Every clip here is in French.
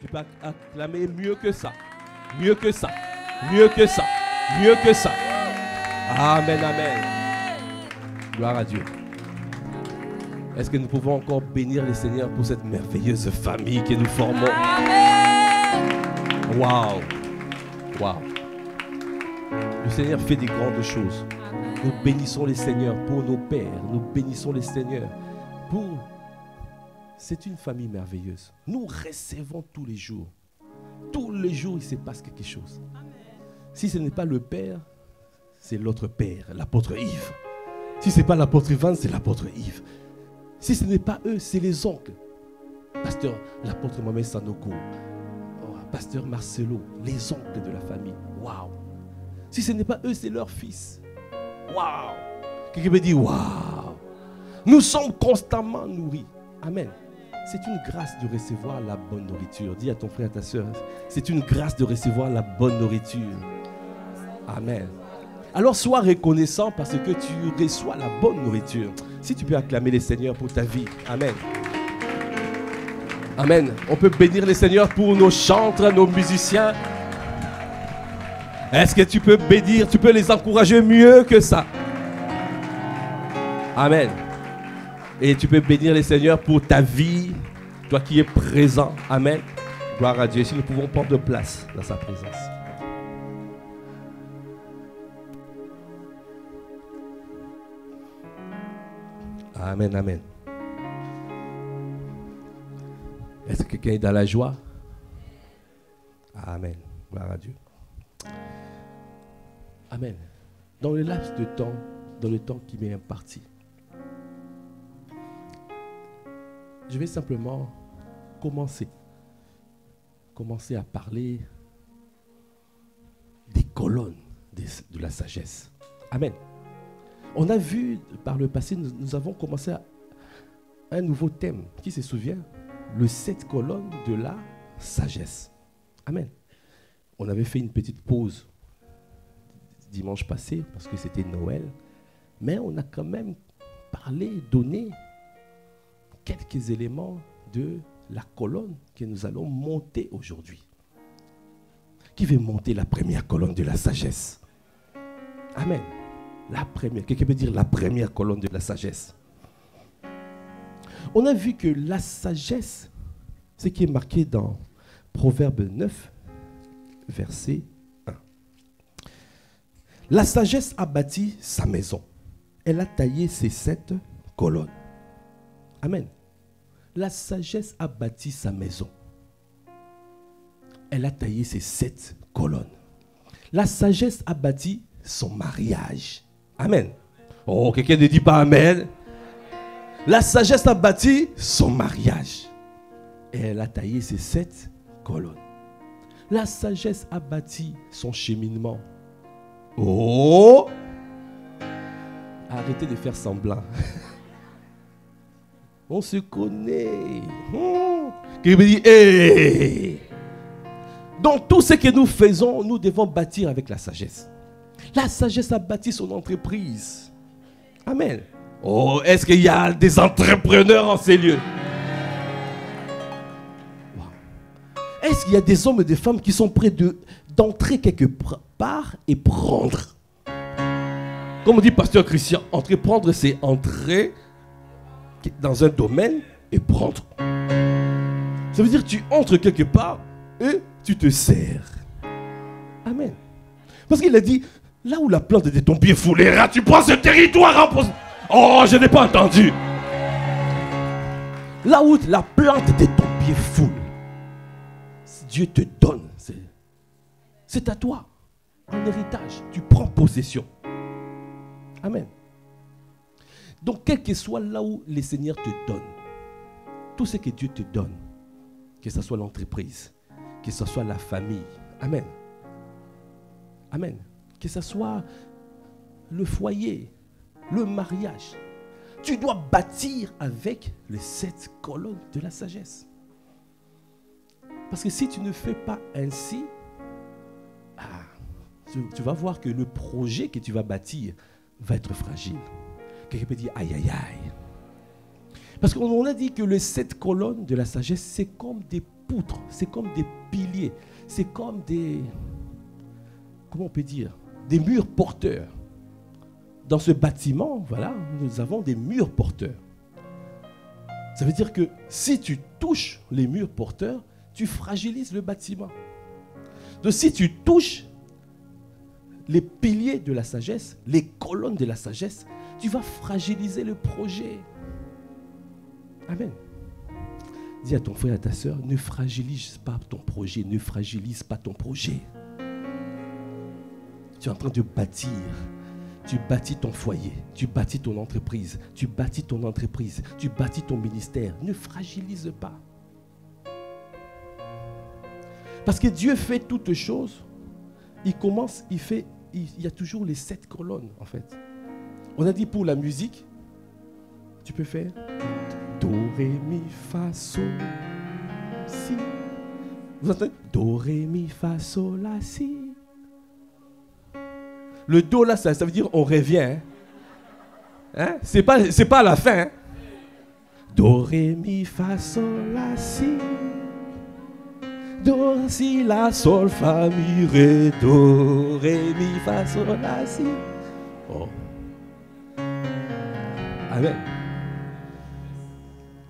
Tu peux acclamer mieux que ça. Mieux que ça. Mieux que ça. Mieux que ça. Amen, amen. Gloire à Dieu. Est-ce que nous pouvons encore bénir le Seigneur pour cette merveilleuse famille que nous formons? Waouh! Waouh! Le Seigneur fait des grandes choses. Nous bénissons le Seigneur pour nos pères. Nous bénissons le Seigneur pour... C'est une famille merveilleuse. Nous recevons tous les jours. Tous les jours, il se passe quelque chose. Si ce n'est pas le Père, c'est l'autre Père, l'apôtre Yves. Si ce n'est pas l'apôtre Ivan, c'est l'apôtre Yves. Si ce n'est pas eux, c'est les oncles. Pasteur, l'apôtre Mohamed Sanoko, pasteur Marcelo, les oncles de la famille. Waouh! Si ce n'est pas eux, c'est leur fils. Waouh! Quelqu'un me dit waouh! Nous sommes constamment nourris. Amen. C'est une grâce de recevoir la bonne nourriture. Dis à ton frère, à ta soeur, c'est une grâce de recevoir la bonne nourriture. Amen. Alors sois reconnaissant parce que tu reçois la bonne nourriture. Si tu peux acclamer les Seigneurs pour ta vie. Amen. Amen. On peut bénir les Seigneurs pour nos chantres, nos musiciens. Est-ce que tu peux bénir, tu peux les encourager mieux que ça? Amen. Et tu peux bénir les Seigneurs pour ta vie, toi qui es présent. Amen. Gloire à Dieu. Si nous pouvons prendre place dans sa présence. Amen, amen. Est-ce que quelqu'un est dans la joie? Amen. Gloire à Dieu. Amen. Dans le laps de temps, dans le temps qui m'est imparti, je vais simplement commencer à parler des colonnes de la sagesse. Amen. On a vu par le passé, nous avons commencé un nouveau thème. Qui se souvient? Le 7 colonnes de la sagesse. Amen. On avait fait une petite pause dimanche passé parce que c'était Noël. Mais on a quand même parlé, donné quelques éléments de la colonne que nous allons monter aujourd'hui. Qui veut monter la première colonne de la sagesse? Amen. La première. Quelqu'un peut dire la première colonne de la sagesse. On a vu que la sagesse, ce qui est marqué dans Proverbe 9, verset 1. La sagesse a bâti sa maison. Elle a taillé ses 7 colonnes. Amen. La sagesse a bâti sa maison. Elle a taillé ses 7 colonnes. La sagesse a bâti son mariage. Amen. Oh, quelqu'un ne dit pas amen. La sagesse a bâti son mariage. Et elle a taillé ses 7 colonnes. La sagesse a bâti son cheminement. Oh! Arrêtez de faire semblant. On se connaît. Qui me dit, hey! Dans tout ce que nous faisons, nous devons bâtir avec la sagesse. La sagesse a bâti son entreprise. Amen. Oh, est-ce qu'il y a des entrepreneurs en ces lieux? Wow. Est-ce qu'il y a des hommes et des femmes qui sont prêts d'entrer quelque part et prendre? Comme dit Pasteur Christian, entreprendre, c'est entrer dans un domaine et prendre. Ça veut dire que tu entres quelque part et tu te sers. Amen. Parce qu'il a dit, là où la plante de ton pied foulera, tu prends ce territoire en pose. Oh, je n'ai pas entendu. Là où la plante de ton pied foule, Dieu te donne. C'est à toi. En héritage, tu prends possession. Amen. Donc, quel que soit là où le Seigneur te donne, tout ce que Dieu te donne, que ce soit l'entreprise, que ce soit la famille, amen. Amen. Que ce soit le foyer, le mariage, tu dois bâtir avec les 7 colonnes de la sagesse. Parce que si tu ne fais pas ainsi, tu vas voir que le projet que tu vas bâtir va être fragile. Quelqu'un peut dire aïe aïe aïe. Parce qu'on a dit que les 7 colonnes de la sagesse, c'est comme des poutres, c'est comme des piliers, c'est comme des, comment on peut dire, des murs porteurs. Dans ce bâtiment, voilà, nous avons des murs porteurs. Ça veut dire que si tu touches les murs porteurs, tu fragilises le bâtiment. Donc si tu touches les piliers de la sagesse, les colonnes de la sagesse, tu vas fragiliser le projet. Amen. Dis à ton frère et à ta soeur, ne fragilise pas ton projet, ne fragilise pas ton projet. Tu es en train de bâtir. Tu bâtis ton foyer, tu bâtis ton entreprise, tu bâtis ton entreprise, tu bâtis ton ministère. Ne fragilise pas. Parce que Dieu fait toutes choses. Il commence, il y a toujours les 7 colonnes en fait. On a dit pour la musique, tu peux faire Do, Ré, Mi, Fa, Sol, Si. Vous entendez? Do, Ré, Mi, Fa, Sol, La, Si. Le Do là, ça veut dire on revient. Hein? Hein? C'est pas à la fin. Hein? Do, Ré, Mi, Fa, Sol, La, Si. Do, Si, La, Sol, Fa, Mi, Ré. Do, Ré, Mi, Fa, Sol, La, Si. Oh. Amen.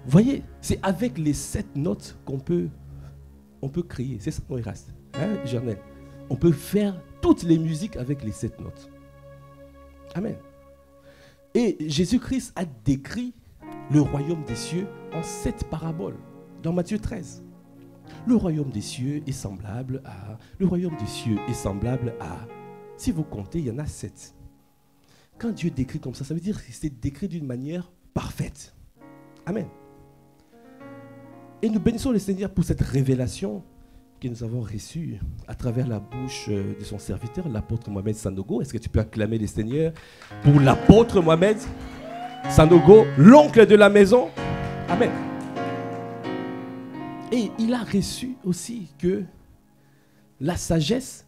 Vous voyez, c'est avec les 7 notes qu'on peut créer. C'est ça, mon Eraste. Hein, Journal. On peut faire toutes les musiques avec les 7 notes. Amen. Et Jésus-Christ a décrit le royaume des cieux en 7 paraboles dans Matthieu 13. Le royaume des cieux est semblable à... Le royaume des cieux est semblable à... Si vous comptez, il y en a 7. Quand Dieu décrit comme ça veut dire que c'est décrit d'une manière parfaite. Amen. Et nous bénissons le Seigneur pour cette révélation que nous avons reçue à travers la bouche de son serviteur, l'apôtre Mohamed Sanogo. Est-ce que tu peux acclamer le Seigneur pour l'apôtre Mohamed Sanogo, l'oncle de la maison? Amen. Et il a reçu aussi que la sagesse,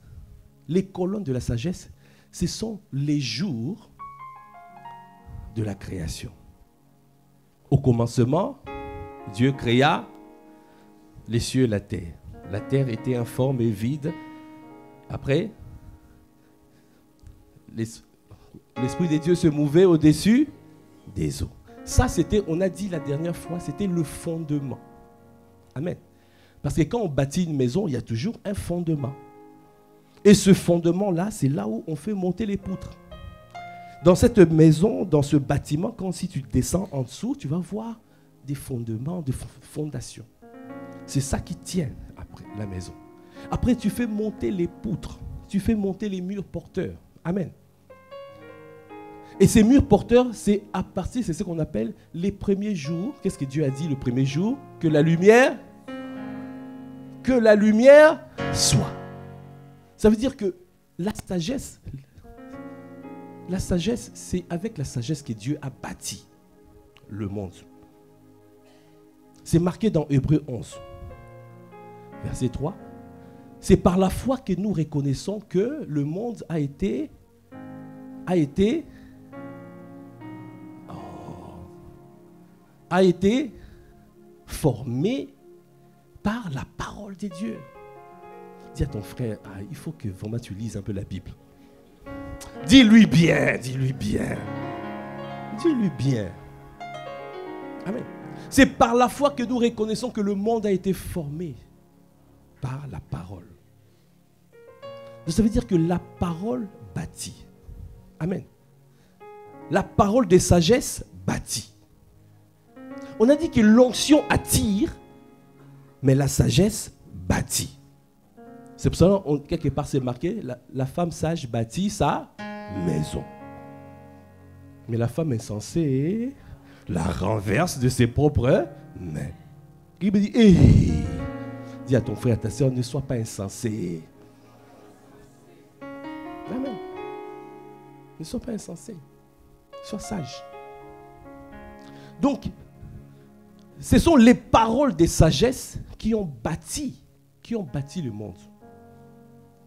les colonnes de la sagesse, ce sont les jours de la création. Au commencement, Dieu créa les cieux et la terre. La terre était informe et vide. Après, l'Esprit de Dieu se mouvait au-dessus des eaux. Ça, c'était, on a dit la dernière fois, c'était le fondement. Amen. Parce que quand on bâtit une maison, il y a toujours un fondement. Et ce fondement-là, c'est là où on fait monter les poutres. Dans cette maison, dans ce bâtiment, quand si tu descends en dessous, tu vas voir des fondements, des fondations. C'est ça qui tient après la maison. Après, tu fais monter les poutres. Tu fais monter les murs porteurs. Amen. Et ces murs porteurs, c'est à partir, c'est ce qu'on appelle les premiers jours. Qu'est-ce que Dieu a dit le premier jour? Que la lumière soit. Ça veut dire que la sagesse, c'est avec la sagesse que Dieu a bâti le monde. C'est marqué dans Hébreux 11, verset 3. C'est par la foi que nous reconnaissons que le monde a été formé par la parole de Dieu. Dis à ton frère, il faut que vraiment tu lises un peu la Bible. Dis-lui bien, dis-lui bien. Dis-lui bien. Amen. C'est par la foi que nous reconnaissons que le monde a été formé par la parole. Ça veut dire que la parole bâtit. Amen. La parole de sagesse bâtit. On a dit que l'onction attire, mais la sagesse bâtit. C'est pour ça que quelque part c'est marqué, la femme sage bâtit sa maison. Mais la femme insensée la renverse de ses propres mains. Il me dit, dis à ton frère, à ta soeur, ne sois pas insensé. Amen. Ne sois pas insensé. Sois sage. Donc, ce sont les paroles des sagesses qui ont bâti le monde.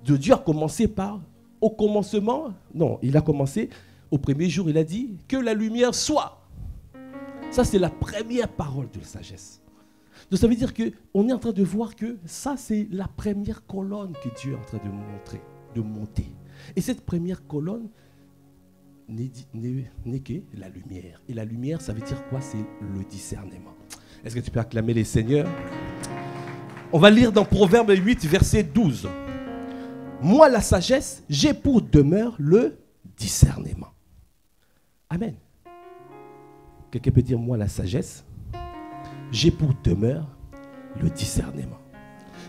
Dieu a commencé par, au commencement, non, il a commencé, au premier jour, il a dit que la lumière soit. Ça, c'est la première parole de la sagesse. Donc, ça veut dire qu'on est en train de voir que ça, c'est la première colonne que Dieu est en train de monter. Et cette première colonne n'est que la lumière. Et la lumière, ça veut dire quoi? C'est le discernement. Est-ce que tu peux acclamer les seigneurs? On va lire dans Proverbe 8, verset 12. Moi, la sagesse, j'ai pour demeure le discernement. Amen. Quelqu'un peut dire, moi, la sagesse, j'ai pour demeure le discernement.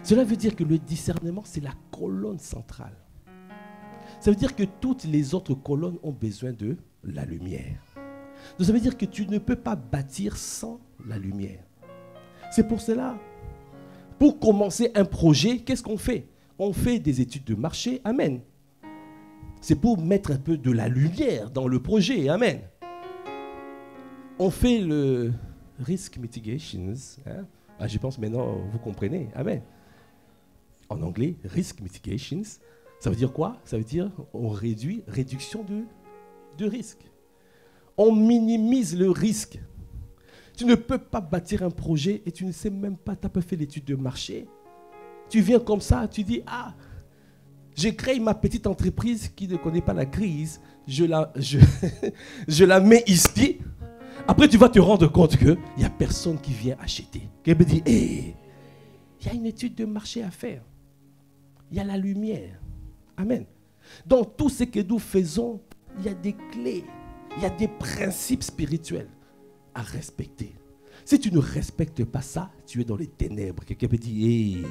Cela veut dire que le discernement, c'est la colonne centrale. Ça veut dire que toutes les autres colonnes ont besoin de la lumière. Donc ça veut dire que tu ne peux pas bâtir sans la lumière. C'est pour cela, pour commencer un projet, qu'est-ce qu'on fait? On fait des études de marché, amen. C'est pour mettre un peu de la lumière dans le projet, amen. On fait le risk mitigations. Hein? Ah, je pense maintenant, vous comprenez, amen. En anglais, risk mitigations, ça veut dire quoi? Ça veut dire on réduction de risque. On minimise le risque. Tu ne peux pas bâtir un projet et tu ne sais même pas, tu n'as pas fait l'étude de marché. Tu viens comme ça, tu dis, ah, j'ai créé ma petite entreprise qui ne connaît pas la crise, je la mets ici. Après, tu vas te rendre compte qu'il n'y a personne qui vient acheter. Qui me dit, hey, il y a une étude de marché à faire. Il y a la lumière. Amen. Dans tout ce que nous faisons, il y a des clés, il y a des principes spirituels à respecter. Si tu ne respectes pas ça, tu es dans les ténèbres. Quelqu'un peut dire, hey,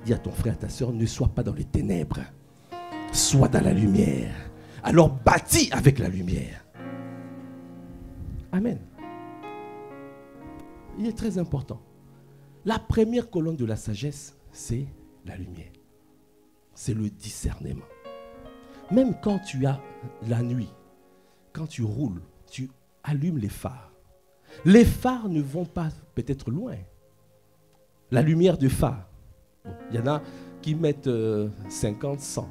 dis à ton frère, à ta soeur, ne sois pas dans les ténèbres. Sois dans la lumière. Alors bâtis avec la lumière. Amen. Il est très important. La première colonne de la sagesse, c'est la lumière. C'est le discernement. Même quand tu as la nuit, quand tu roules, tu allumes les phares. Les phares ne vont pas peut-être loin. La lumière de phare. Bon, il y en a qui mettent 50, 100. Bon.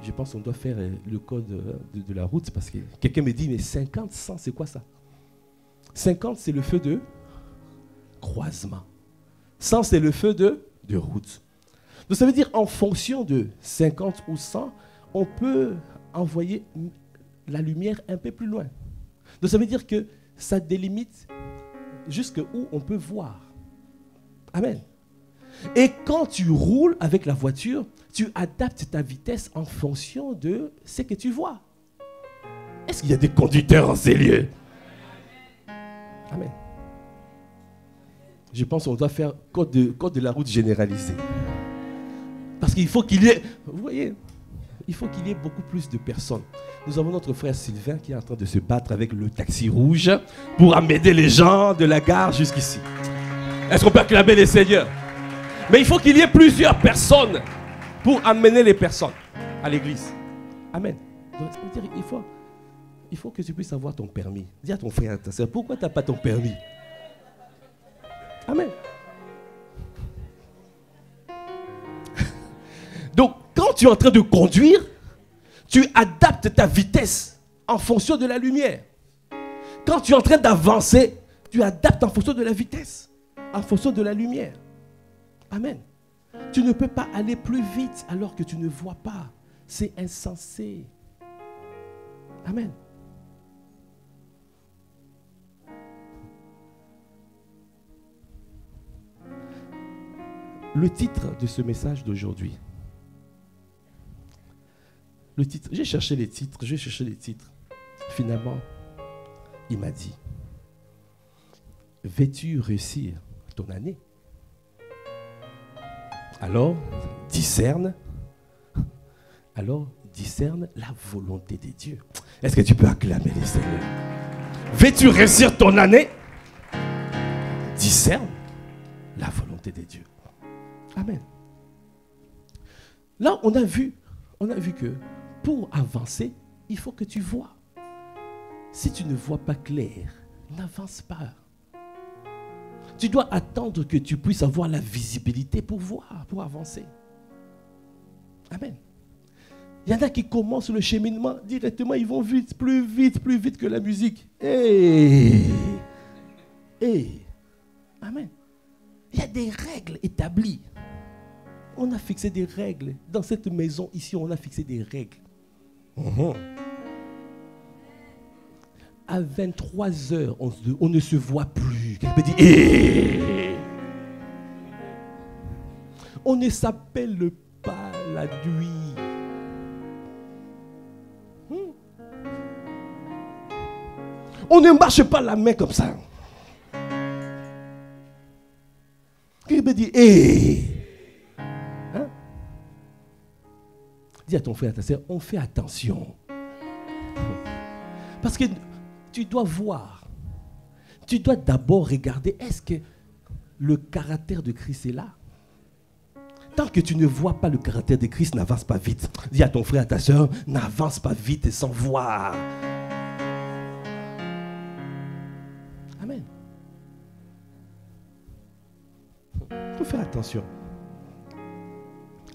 Je pense qu'on doit faire le code de la route parce que quelqu'un me dit, mais 50, 100, c'est quoi ça? 50, c'est le feu de croisement. 100, c'est le feu de route. Donc ça veut dire en fonction de 50 ou 100, on peut envoyer la lumière un peu plus loin. Donc ça veut dire que ça délimite jusqu'où on peut voir. Amen. Et quand tu roules avec la voiture, tu adaptes ta vitesse en fonction de ce que tu vois. Est-ce qu'il y a des conducteurs en ces lieux? Amen. Je pense qu'on doit faire code de la route généralisé. Parce qu'il faut qu'il y ait, vous voyez, il faut qu'il y ait beaucoup plus de personnes. Nous avons notre frère Sylvain qui est en train de se battre avec le taxi rouge pour amener les gens de la gare jusqu'ici. Est-ce qu'on peut acclamer les seigneurs? Mais il faut qu'il y ait plusieurs personnes pour amener les personnes à l'église. Amen. Donc, ça veut dire, il faut que tu puisses avoir ton permis. Dis à ton frère, à ta soeur, pourquoi tu n'as pas ton permis? Amen. Donc, quand tu es en train de conduire, tu adaptes ta vitesse en fonction de la lumière. Quand tu es en train d'avancer, tu adaptes en fonction de la vitesse, en fonction de la lumière. Amen. Tu ne peux pas aller plus vite alors que tu ne vois pas. C'est insensé. Amen. Le titre de ce message d'aujourd'hui. Le titre, j'ai cherché les titres. Finalement, il m'a dit, veux-tu réussir ton année? Alors, discerne la volonté de Dieu. Est-ce que tu peux acclamer les seigneurs? Veux-tu réussir ton année? Discerne la volonté de Dieu. Amen. Là, on a vu que pour avancer, il faut que tu vois. Si tu ne vois pas clair, n'avance pas. Tu dois attendre que tu puisses avoir la visibilité pour voir, pour avancer. Amen. Il Il y en a qui commencent le cheminement directement, ils vont vite que la musique. Hey. Amen. Il y a des règles établies. On a fixé des règles. Dans cette maison, ici, on a fixé des règles. À 23h, on ne se voit plus. Quelqu'un dit, hey. On ne s'appelle pas la nuit. On ne marche pas la main comme ça. Quelqu'un dit, hey. Hein? Dis à ton frère, à ta soeur, on fait attention. Parce que tu dois voir. Tu dois d'abord regarder, est-ce que le caractère de Christ est là? Tant que tu ne vois pas le caractère de Christ, n'avance pas vite. Dis à ton frère, à ta soeur, n'avance pas vite sans voir. Amen. Il faut faire attention.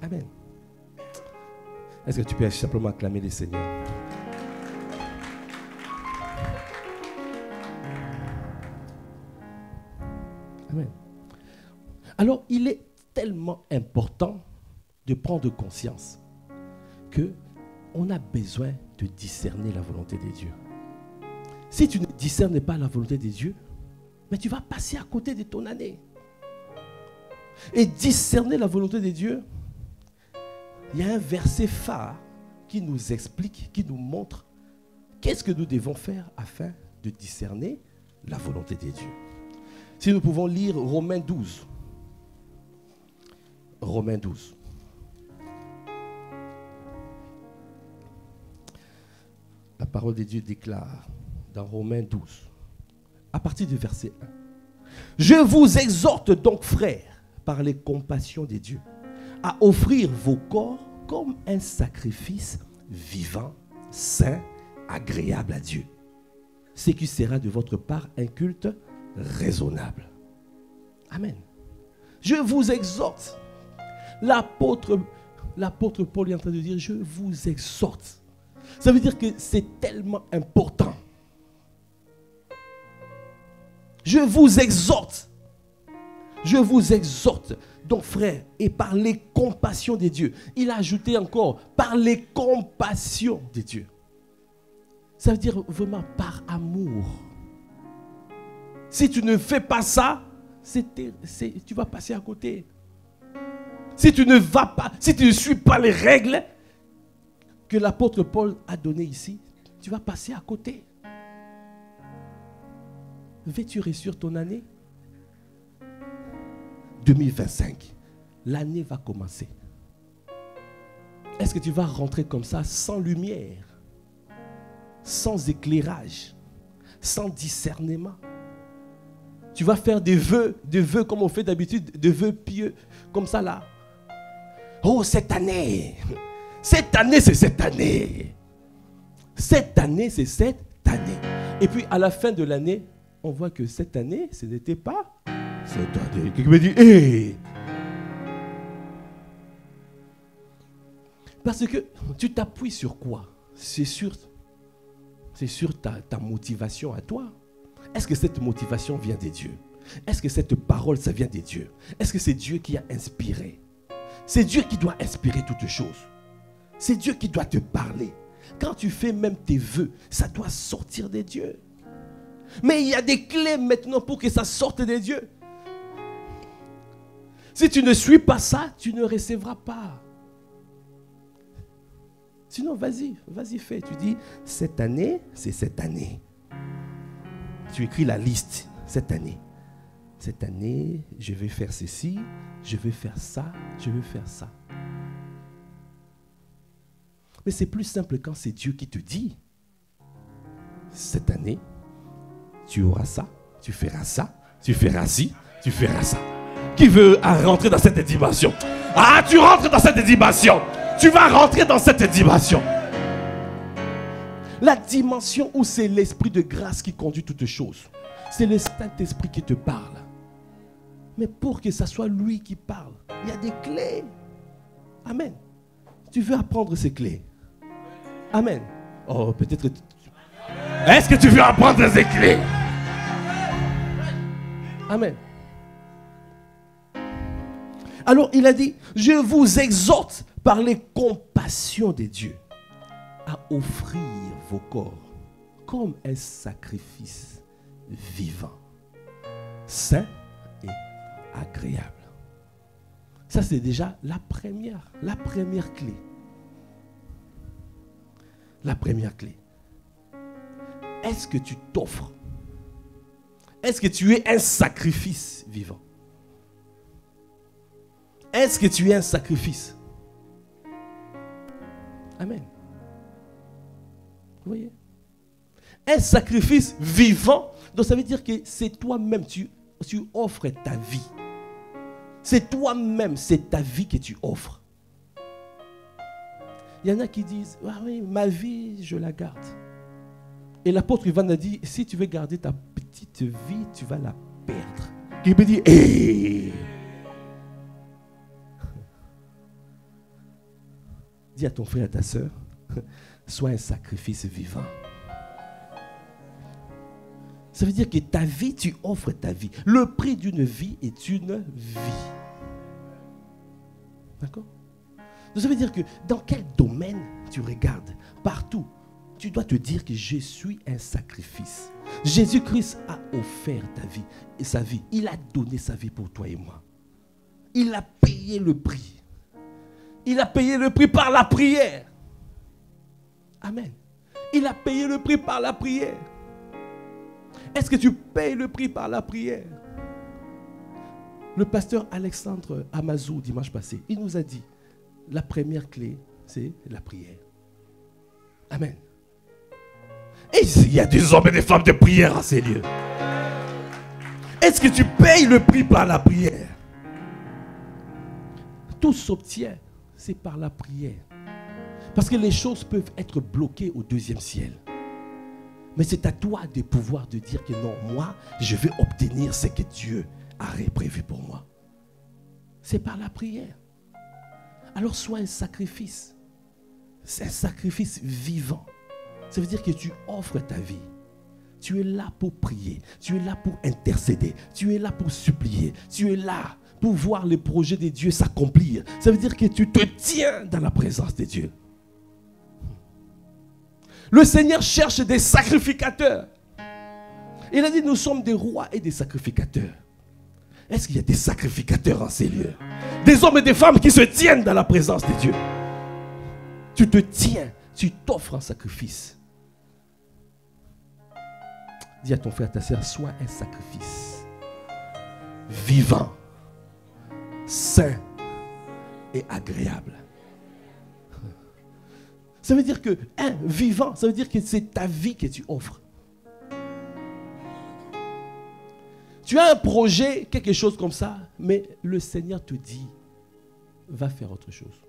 Amen. Est-ce que tu peux simplement acclamer le Seigneur? Amen. Alors, il est tellement important de prendre conscience qu'on a besoin de discerner la volonté de Dieu. Si tu ne discernes pas la volonté de Dieu, mais tu vas passer à côté de ton année. Et discerner la volonté de Dieu, il y a un verset phare qui nous explique, qui nous montre qu'est-ce que nous devons faire afin de discerner la volonté de Dieu. Si nous pouvons lire Romains 12. Romains 12. La parole de Dieu déclare dans Romains 12, à partir du verset 1. Je vous exhorte donc, frères, par les compassions de Dieu, à offrir vos corps comme un sacrifice vivant, saint, agréable à Dieu. Ce qui sera de votre part un culte raisonnable. Amen. Je vous exhorte. L'apôtre Paul est en train de dire, je vous exhorte. Ça veut dire que c'est tellement important. Je vous exhorte. Je vous exhorte. Donc frère, et par les compassions de Dieu. Il a ajouté encore, par les compassions de Dieu. Ça veut dire vraiment par amour. Si tu ne fais pas ça, tu vas passer à côté. Si tu ne vas pas, si tu ne suis pas les règles que l'apôtre Paul a données ici, tu vas passer à côté. Veux-tu réussir ton année 2025? L'année va commencer. Est-ce que tu vas rentrer comme ça sans lumière, sans éclairage, sans discernement? Tu vas faire des vœux comme on fait d'habitude, des vœux pieux, comme ça là. Oh, cette année, c'est cette année. Cette année, c'est cette année. Et puis à la fin de l'année, on voit que cette année, ce n'était pas cette année. Quelqu'un me dit, hey! Parce que tu t'appuies sur quoi? C'est sur ta motivation à toi. Est-ce que cette motivation vient de Dieu? Est-ce que cette parole, ça vient de Dieu? Est-ce que c'est Dieu qui a inspiré? C'est Dieu qui doit inspirer toutes choses. C'est Dieu qui doit te parler. Quand tu fais même tes vœux, ça doit sortir de Dieu. Mais il y a des clés maintenant pour que ça sorte de Dieu. Si tu ne suis pas ça, tu ne recevras pas. Sinon, vas-y, fais. Tu dis, cette année, c'est cette année. Tu écris la liste, cette année. Cette année, je vais faire ceci, je vais faire ça, je vais faire ça. Mais c'est plus simple quand c'est Dieu qui te dit, cette année, tu auras ça, tu feras ça, tu feras ci, tu feras ça. Qui veut rentrer dans cette dimension? Ah, tu rentres dans cette dimension. Tu vas rentrer dans cette dimension. La dimension où c'est l'esprit de grâce qui conduit toutes choses. C'est le Saint-Esprit qui te parle. Mais pour que ce soit lui qui parle, il y a des clés. Amen. Tu veux apprendre ces clés? Amen. Oh, peut-être... Est-ce que tu veux apprendre ces clés? Amen. Alors il a dit, je vous exhorte par les compassions de Dieu à offrir vos corps comme un sacrifice vivant, saint et agréable. Ça c'est déjà la première clé. La première clé. Est-ce que tu t'offres? Est-ce que tu es un sacrifice vivant? Est-ce que tu es un sacrifice? Amen. Vous voyez? Un sacrifice vivant. Donc ça veut dire que c'est toi-même, tu offres ta vie. C'est toi-même, c'est ta vie que tu offres. Il y en a qui disent, ah oui, ma vie, je la garde. Et l'apôtre Ivan a dit, si tu veux garder ta petite vie, tu vas la perdre. Il peut dire, hey! Dis à ton frère, à ta soeur, sois un sacrifice vivant. Ça veut dire que ta vie, tu offres ta vie. Le prix d'une vie est une vie. D'accord? Donc ça veut dire que dans quel domaine tu regardes, partout, tu dois te dire que je suis un sacrifice. Jésus-Christ a offert ta vie et sa vie. Il a donné sa vie pour toi et moi. Il a payé le prix. Il a payé le prix par la prière. Amen. Il a payé le prix par la prière. Est-ce que tu payes le prix par la prière? Le pasteur Alexandre Amazou, dimanche passé, il nous a dit, la première clé, c'est la prière. Amen. Et il y a des hommes et des femmes de prière à ces lieux. Est-ce que tu payes le prix par la prière? Tout s'obtient, c'est par la prière. Parce que les choses peuvent être bloquées au deuxième ciel. Mais c'est à toi de pouvoir de dire que non, moi, je vais obtenir ce que Dieu a prévu pour moi. C'est par la prière. Alors sois un sacrifice. C'est un sacrifice vivant. Ça veut dire que tu offres ta vie. Tu es là pour prier. Tu es là pour intercéder. Tu es là pour supplier. Tu es là pour voir les projets de Dieu s'accomplir. Ça veut dire que tu te tiens dans la présence de Dieu. Le Seigneur cherche des sacrificateurs. Il a dit, nous sommes des rois et des sacrificateurs. Est-ce qu'il y a des sacrificateurs en ces lieux? Des hommes et des femmes qui se tiennent dans la présence de Dieu. Tu te tiens, tu t'offres en sacrifice. Dis à ton frère, à ta soeur, sois un sacrifice vivant, sain et agréable. Ça veut dire que, vivant, ça veut dire que c'est ta vie que tu offres. Tu as un projet, quelque chose comme ça, mais le Seigneur te dit, va faire autre chose.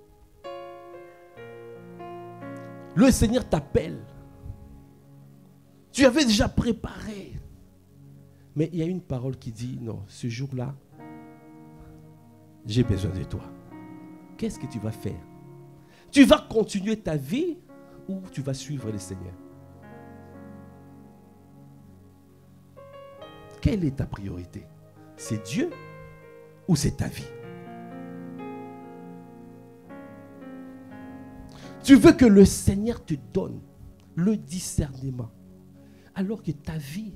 Le Seigneur t'appelle. Tu avais déjà préparé. Mais il y a une parole qui dit, non, ce jour-là, j'ai besoin de toi. Qu'est-ce que tu vas faire? Tu vas continuer ta vie ou tu vas suivre le Seigneur? Quelle est ta priorité? C'est Dieu ou c'est ta vie? Tu veux que le Seigneur te donne le discernement, alors que ta vie,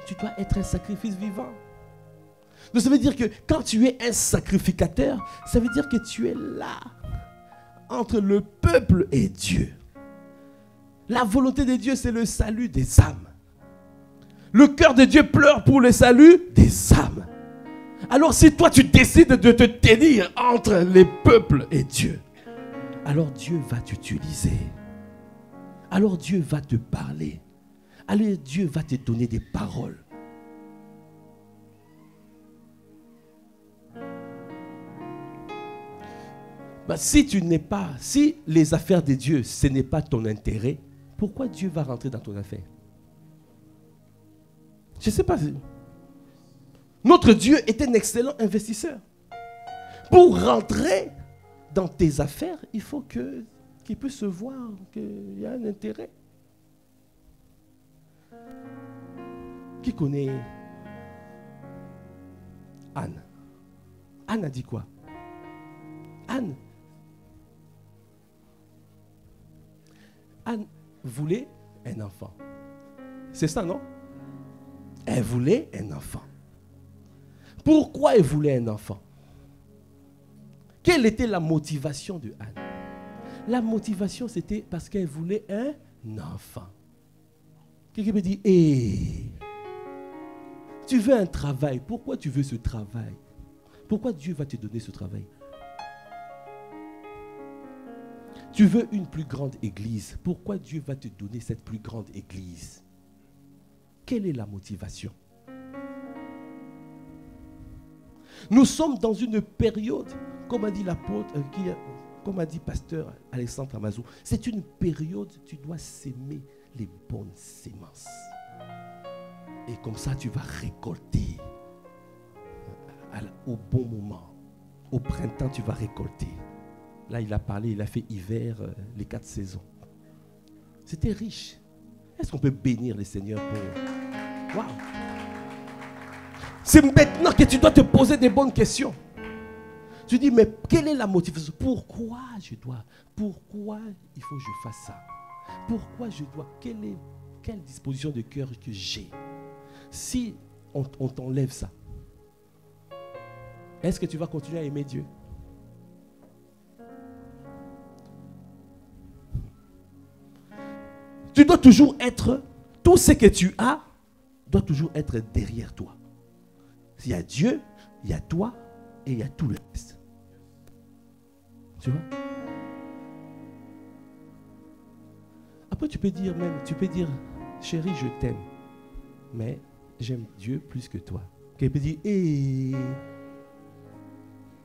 tu dois être un sacrifice vivant. Donc ça veut dire que quand tu es un sacrificateur, ça veut dire que tu es là, entre le peuple et Dieu. La volonté de Dieu, c'est le salut des âmes. Le cœur de Dieu pleure pour le salut des âmes. Alors si toi tu décides de te tenir entre les peuples et Dieu, alors Dieu va t'utiliser. Alors Dieu va te parler. Alors Dieu va te donner des paroles. Si les affaires de Dieu, ce n'est pas ton intérêt, pourquoi Dieu va rentrer dans ton affaire? Je ne sais pas. Notre Dieu est un excellent investisseur. Pour rentrer dans tes affaires, il faut qu'il qu'il peut se voir qu'il y a un intérêt. Qui connaît Anne? Anne a dit quoi? Anne voulait un enfant. C'est ça, non? Elle voulait un enfant. Pourquoi elle voulait un enfant? Quelle était la motivation de Anne? La motivation, c'était parce qu'elle voulait un enfant. Quelqu'un me dit, tu veux un travail. Pourquoi tu veux ce travail? Pourquoi Dieu va te donner ce travail? Tu veux une plus grande église. Pourquoi Dieu va te donner cette plus grande église? Quelle est la motivation? Nous sommes dans une période, comme a dit l'apôtre, comme a dit pasteur Alexandre Amazou, c'est une période où tu dois s'aimer les bonnes semences. Et comme ça, tu vas récolter au bon moment. Au printemps, tu vas récolter. Là, il a parlé, il a fait hiver, les 4 saisons. C'était riche. Est-ce qu'on peut bénir le Seigneur pour... Waouh! C'est maintenant que tu dois te poser des bonnes questions. Tu dis, mais quelle est la motivation? Pourquoi il faut que je fasse ça? Pourquoi je dois... Quelle disposition de cœur que j'ai? Si on t'enlève ça, est-ce que tu vas continuer à aimer Dieu? Tu dois toujours être, tout ce que tu as doit toujours être derrière toi. Il y a Dieu, il y a toi et il y a tout le reste. Tu vois? Après tu peux dire chérie, je t'aime, mais j'aime Dieu plus que toi. Quelqu'un peut dire,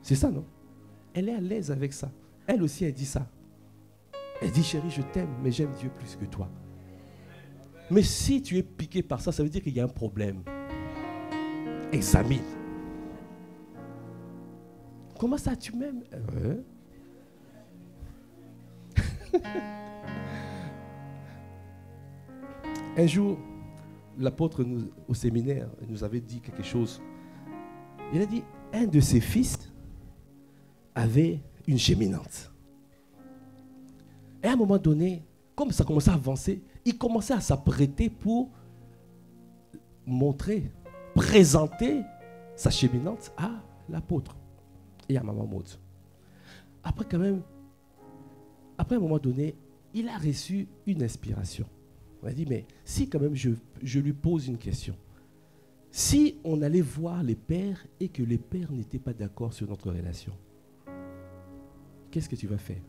c'est ça, non? Elle est à l'aise avec ça. Elle aussi, elle dit ça. Elle dit, chérie, je t'aime, mais j'aime Dieu plus que toi. Mais si tu es piqué par ça, ça veut dire qu'il y a un problème. Examine. Comment ça, tu m'aimes? Un jour, l'apôtre au séminaire nous avait dit quelque chose. Il a dit, un de ses fils avait une géminante. Et à un moment donné, comme ça commençait à avancer, il commençait à s'apprêter pour présenter sa cheminante à l'apôtre et à Maman Maud. Après un moment donné, il a reçu une inspiration. On a dit, mais si quand même je lui pose une question. Si on allait voir les pères et que les pères n'étaient pas d'accord sur notre relation, qu'est-ce que tu vas faire?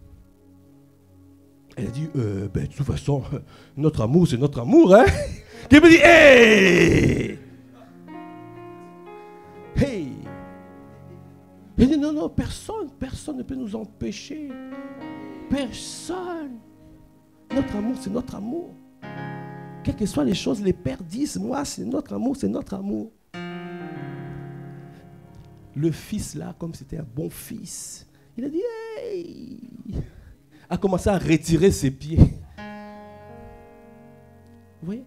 Elle a dit, de toute façon, notre amour, c'est notre amour, hein? Il me dit, hey! Il dit, non, personne ne peut nous empêcher. Personne. Notre amour, c'est notre amour. Quelles que soient les choses, les pères disent, moi, c'est notre amour, c'est notre amour. Le fils là, comme c'était un bon fils, il a dit, hey! A commencé à retirer ses pieds. Vous voyez?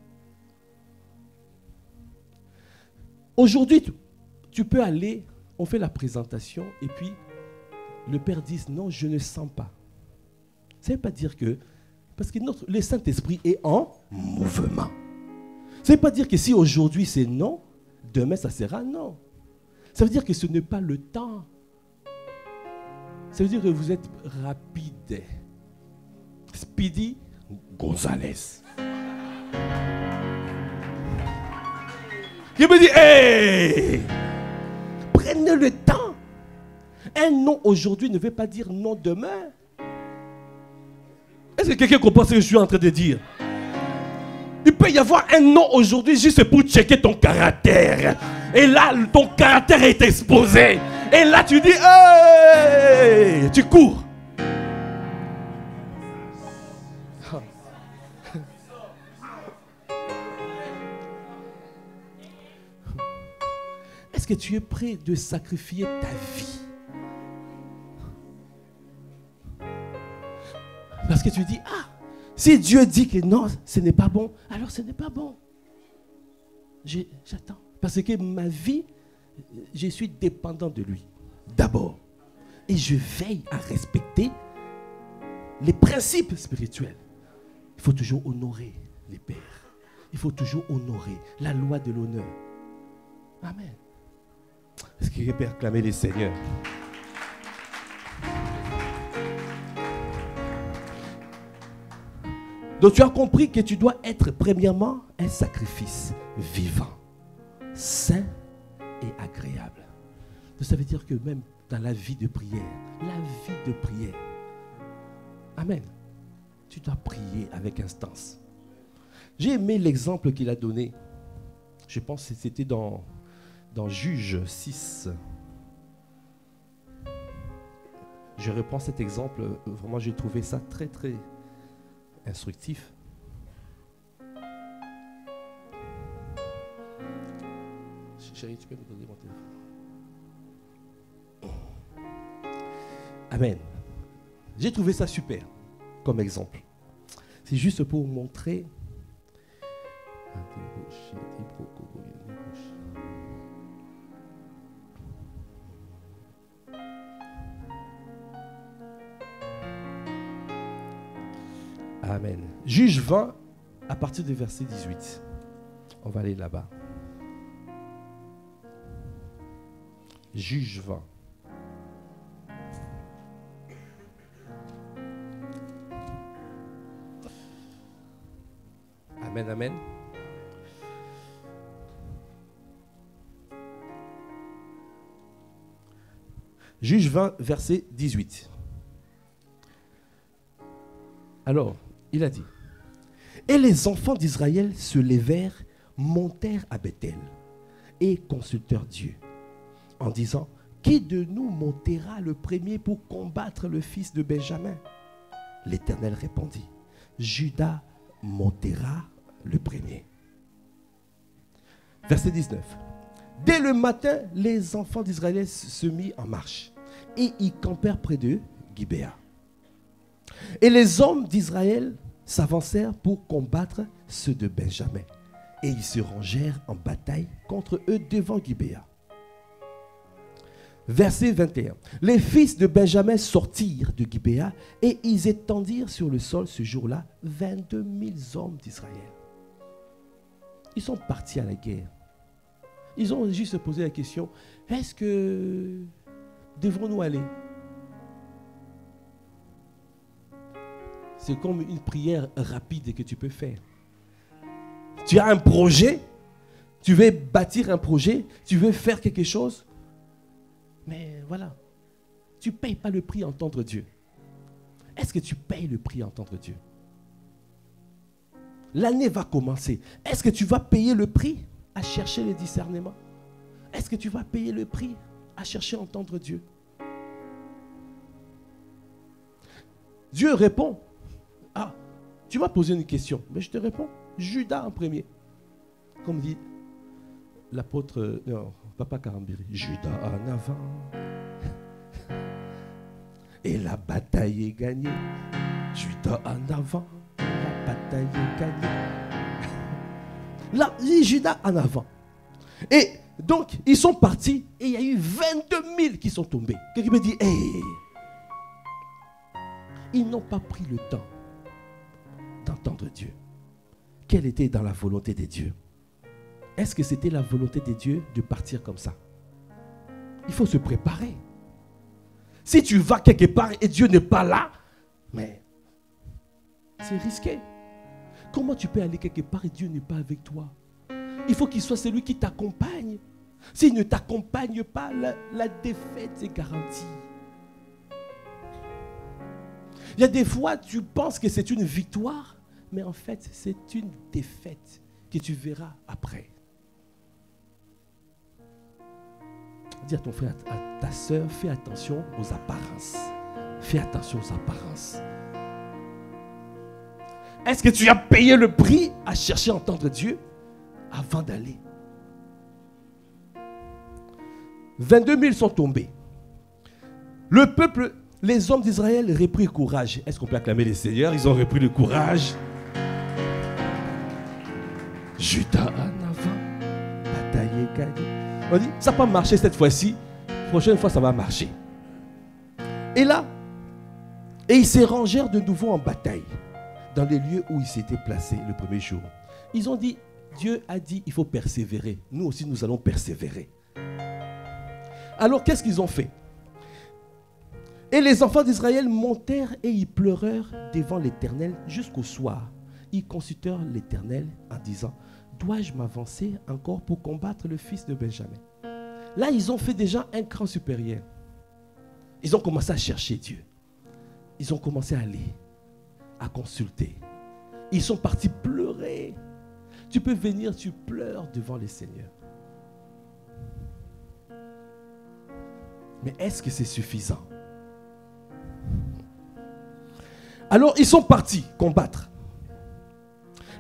Aujourd'hui, tu peux aller, on fait la présentation et puis le père dit non, je ne sens pas. Ça ne veut pas dire que, parce que le Saint-Esprit est en mouvement. Ça ne veut pas dire que si aujourd'hui c'est non, demain ça sera non. Ça veut dire que ce n'est pas le temps. Ça veut dire que vous êtes rapide. Speedy Gonzalez. Il me dit, hey! Prenez le temps. Un non aujourd'hui ne veut pas dire non demain. Est-ce que quelqu'un comprend ce que je suis en train de dire? Il peut y avoir un non aujourd'hui juste pour checker ton caractère. Et là, ton caractère est exposé. Et là, tu dis, hey! Tu cours. Est-ce que tu es prêt de sacrifier ta vie? Parce que tu dis, ah, si Dieu dit que non, ce n'est pas bon, alors ce n'est pas bon. J'attends. Parce que ma vie, je suis dépendant de lui, d'abord. Et je veille à respecter les principes spirituels. Il faut toujours honorer les pères. Il faut toujours honorer la loi de l'honneur. Amen. Est-ce qu'il peut acclamer les seigneurs? Donc tu as compris que tu dois être premièrement un sacrifice vivant, saint et agréable. Donc ça veut dire que même dans la vie de prière, amen, tu dois prier avec instance. J'ai aimé l'exemple qu'il a donné. Je pense que c'était dans Juge 6. Je reprends cet exemple. Vraiment, j'ai trouvé ça très, très instructif. Chérie, tu peux me donner mon téléphone? Amen. J'ai trouvé ça super comme exemple. C'est juste pour vous montrer. Amen. Juge 20 à partir du verset 18. On va aller là-bas. Juge 20. Amen, amen. Juge 20, verset 18. Alors, il a dit, et les enfants d'Israël se levèrent, montèrent à Bethel et consultèrent Dieu en disant, qui de nous montera le premier pour combattre le fils de Benjamin? L'Éternel répondit, Judas montera le premier. Verset 19. Dès le matin, les enfants d'Israël se mirent en marche et ils campèrent près de Gibéa. Et les hommes d'Israël s'avancèrent pour combattre ceux de Benjamin. Et ils se rangèrent en bataille contre eux devant Gibéa. Verset 21. Les fils de Benjamin sortirent de Gibéa et ils étendirent sur le sol ce jour-là 22 000 hommes d'Israël. Ils sont partis à la guerre. Ils ont juste posé la question, est-ce que devrons-nous aller? C'est comme une prière rapide que tu peux faire. Tu as un projet, tu veux bâtir un projet, tu veux faire quelque chose, mais voilà, tu ne payes pas le prix à entendre Dieu. Est-ce que tu payes le prix à entendre Dieu? L'année va commencer. Est-ce que tu vas payer le prix à chercher le discernement? Est-ce que tu vas payer le prix à chercher à entendre Dieu? Dieu répond. Ah, tu m'as posé une question, mais je te réponds. Judas en premier. Comme dit l'apôtre, non, Papa Karambiri. Judas en avant. Et la bataille est gagnée. Judas en avant. La bataille est gagnée. Là, Judas en avant. Et donc, ils sont partis et il y a eu 22 000 qui sont tombés. Quelqu'un me dit, hey, ils n'ont pas pris le temps d'entendre Dieu. Quelle était dans la volonté de Dieu? Est-ce que c'était la volonté de Dieu de partir comme ça? Il faut se préparer. Si tu vas quelque part et Dieu n'est pas là, mais c'est risqué. Comment tu peux aller quelque part et Dieu n'est pas avec toi? Il faut qu'il soit celui qui t'accompagne. S'il ne t'accompagne pas, la défaite est garantie. Il y a des fois, tu penses que c'est une victoire, mais en fait, c'est une défaite que tu verras après. Dis à ton frère, à ta soeur, fais attention aux apparences. Fais attention aux apparences. Est-ce que tu as payé le prix à chercher à entendre Dieu avant d'aller? 22 000 sont tombés. Le peuple les hommes d'Israël reprirent le courage. Est-ce qu'on peut acclamer les seigneurs? Ils ont repris le courage. Judas en avant, batailler, gagner. On dit, ça n'a pas marché cette fois-ci. Prochaine fois, ça va marcher. Et là, ils se rangèrent de nouveau en bataille dans les lieux où ils s'étaient placés le premier jour. Ils ont dit, Dieu a dit, il faut persévérer. Nous aussi, nous allons persévérer. Alors, qu'est-ce qu'ils ont fait? Et les enfants d'Israël montèrent et ils pleurèrent devant l'Éternel jusqu'au soir. Ils consultèrent l'Éternel en disant, dois-je m'avancer encore pour combattre le fils de Benjamin? Là, ils ont fait déjà un cran supérieur. Ils ont commencé à chercher Dieu. Ils ont commencé à aller, à consulter. Ils sont partis pleurer. Tu peux venir, tu pleures devant le Seigneur. Mais est-ce que c'est suffisant? Alors, ils sont partis combattre.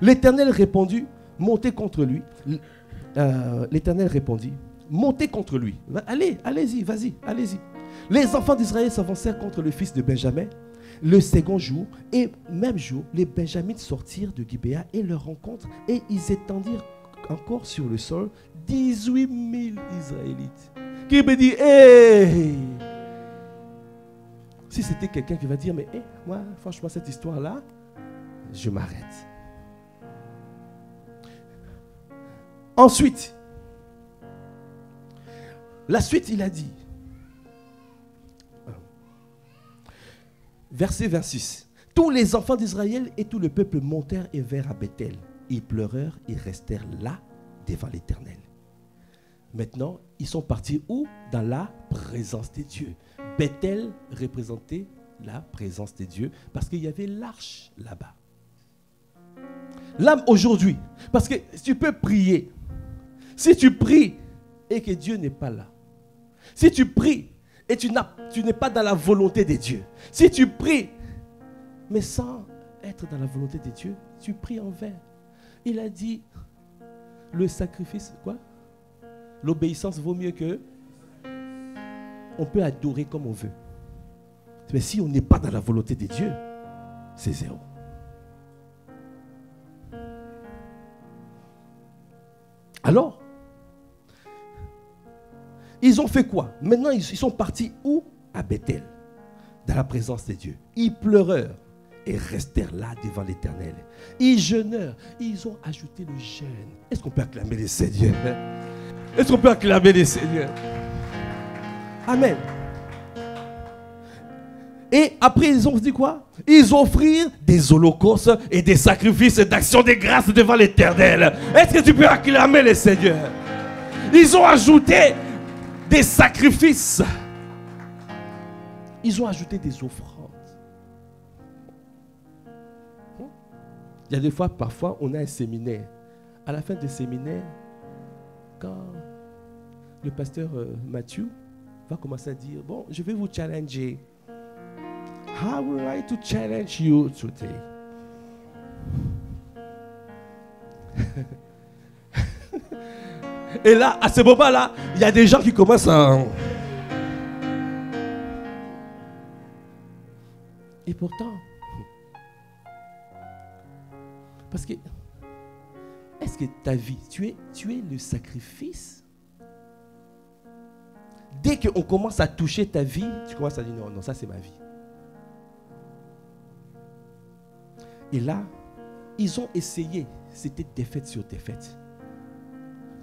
L'Éternel répondit, montez contre lui. L'Éternel répondit, montez contre lui. Allez, allez-y, vas-y, allez-y. Les enfants d'Israël s'avancèrent contre le fils de Benjamin le second jour, et même jour, les Benjamites sortirent de Gibéa et leur rencontre, et ils étendirent encore sur le sol 18 000 Israélites. Qui me dit, hey! Si c'était quelqu'un qui va dire, mais hey, moi, franchement, cette histoire-là, je m'arrête. Ensuite, la suite, il a dit, verset 26, tous les enfants d'Israël et tout le peuple montèrent et vinrent à Bethel. Ils pleurèrent et restèrent là devant l'Éternel. Maintenant, ils sont partis où? Dans la présence de Dieu. Bethel représentait la présence de Dieu parce qu'il y avait l'arche là-bas. Là, aujourd'hui, parce que tu peux prier. Si tu pries et que Dieu n'est pas là, si tu pries et tu n'es pas dans la volonté de Dieu, si tu pries, mais sans être dans la volonté de Dieu, tu pries en vain. Il a dit, le sacrifice, quoi? L'obéissance vaut mieux que... On peut adorer comme on veut. Mais si on n'est pas dans la volonté de Dieu, c'est zéro. Alors, ils ont fait quoi? Maintenant, ils sont partis où? À Bethel, dans la présence de Dieu. Ils pleurèrent et restèrent là devant l'Éternel. Ils jeûnèrent, ils ont ajouté le jeûne. Est-ce qu'on peut acclamer les seigneurs? Est-ce qu'on peut acclamer les seigneurs? Amen. Et après, ils ont dit quoi? Ils offrirent des holocaustes et des sacrifices d'action de grâce devant l'Éternel. Est-ce que tu peux acclamer les seigneurs? Ils ont ajouté des sacrifices. Ils ont ajouté des offrandes. Il y a des fois, parfois, on a un séminaire. À la fin du séminaire, quand le pasteur Mathieu va commencer à dire, bon, je vais vous challenger. I would like to challenge you today. Et là, à ce moment-là, il y a des gens qui commencent à... Et pourtant, parce que, est-ce que ta vie, tu es le sacrifice? Dès qu'on commence à toucher ta vie, tu commences à dire non, non, ça c'est ma vie. Et là, ils ont essayé, c'était défaite sur défaite.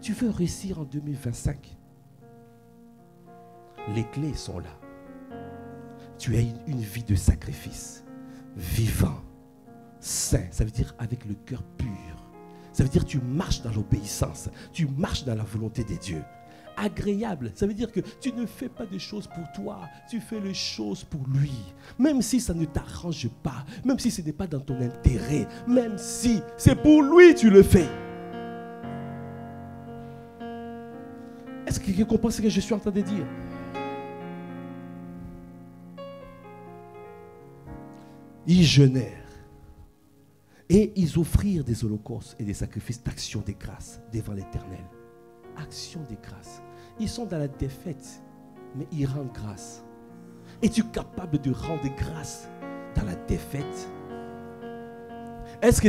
Tu veux réussir en 2025? Les clés sont là. Tu as une vie de sacrifice, vivant, saint, ça veut dire avec le cœur pur. Ça veut dire que tu marches dans l'obéissance, tu marches dans la volonté de Dieu. Agréable, ça veut dire que tu ne fais pas des choses pour toi, tu fais les choses pour lui. Même si ça ne t'arrange pas, même si ce n'est pas dans ton intérêt, même si c'est pour lui tu le fais. Est-ce que quelqu'un comprend ce que je suis en train de dire? Ils jeûnèrent et ils offrirent des holocaustes et des sacrifices d'action de grâce devant l'Éternel. Action de grâce. Ils sont dans la défaite, mais ils rendent grâce. Es-tu capable de rendre grâce dans la défaite? Est-ce que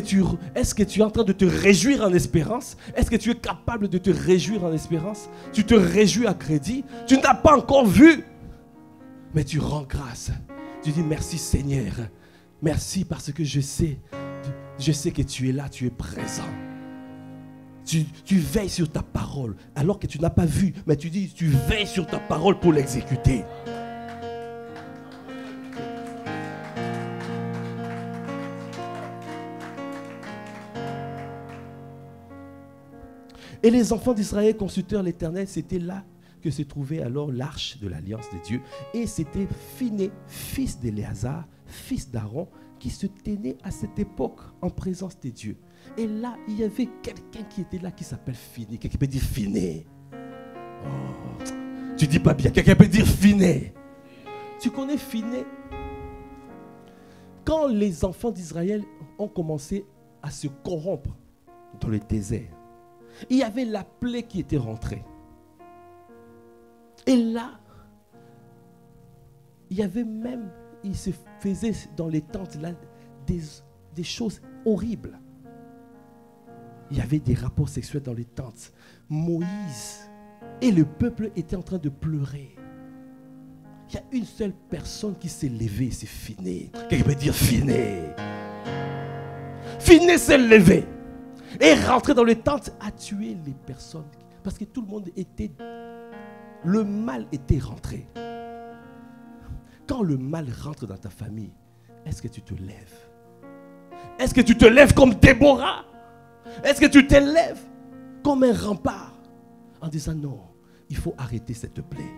tu es en train de te réjouir en espérance? Est-ce que tu es capable de te réjouir en espérance? Tu te réjouis à crédit? Tu n'as pas encore vu, mais tu rends grâce. Tu dis merci Seigneur. Merci parce que je sais que tu es là, tu es présent. Tu veilles sur ta parole alors que tu n'as pas vu, mais tu dis tu veilles sur ta parole pour l'exécuter. Et les enfants d'Israël consultèrent l'Éternel. C'était là que se trouvait alors l'arche de l'alliance de Dieu. Et c'était Phiné, fils d'Éléazar, fils d'Aaron, qui se tenait à cette époque en présence de Dieu. Et là, il y avait quelqu'un qui était là qui s'appelle Phiné. Quelqu'un peut dire Phiné. Oh, tu dis pas bien. Quelqu'un peut dire Phiné. Tu connais Phiné? Quand les enfants d'Israël ont commencé à se corrompre dans le désert, il y avait la plaie qui était rentrée. Et là, il y avait même, il se faisait dans les tentes là des choses horribles. Il y avait des rapports sexuels dans les tentes. Moïse et le peuple étaient en train de pleurer. Il y a une seule personne qui s'est levée, c'est Phiné. Quelqu'un peut dire Phiné. Phiné s'est levé et rentré dans les tentes à tuer les personnes. Parce que tout le monde était... Le mal était rentré. Quand le mal rentre dans ta famille, est-ce que tu te lèves? Est-ce que tu te lèves comme Déborah? Est-ce que tu te lèves comme un rempart en disant non, il faut arrêter cette plaie?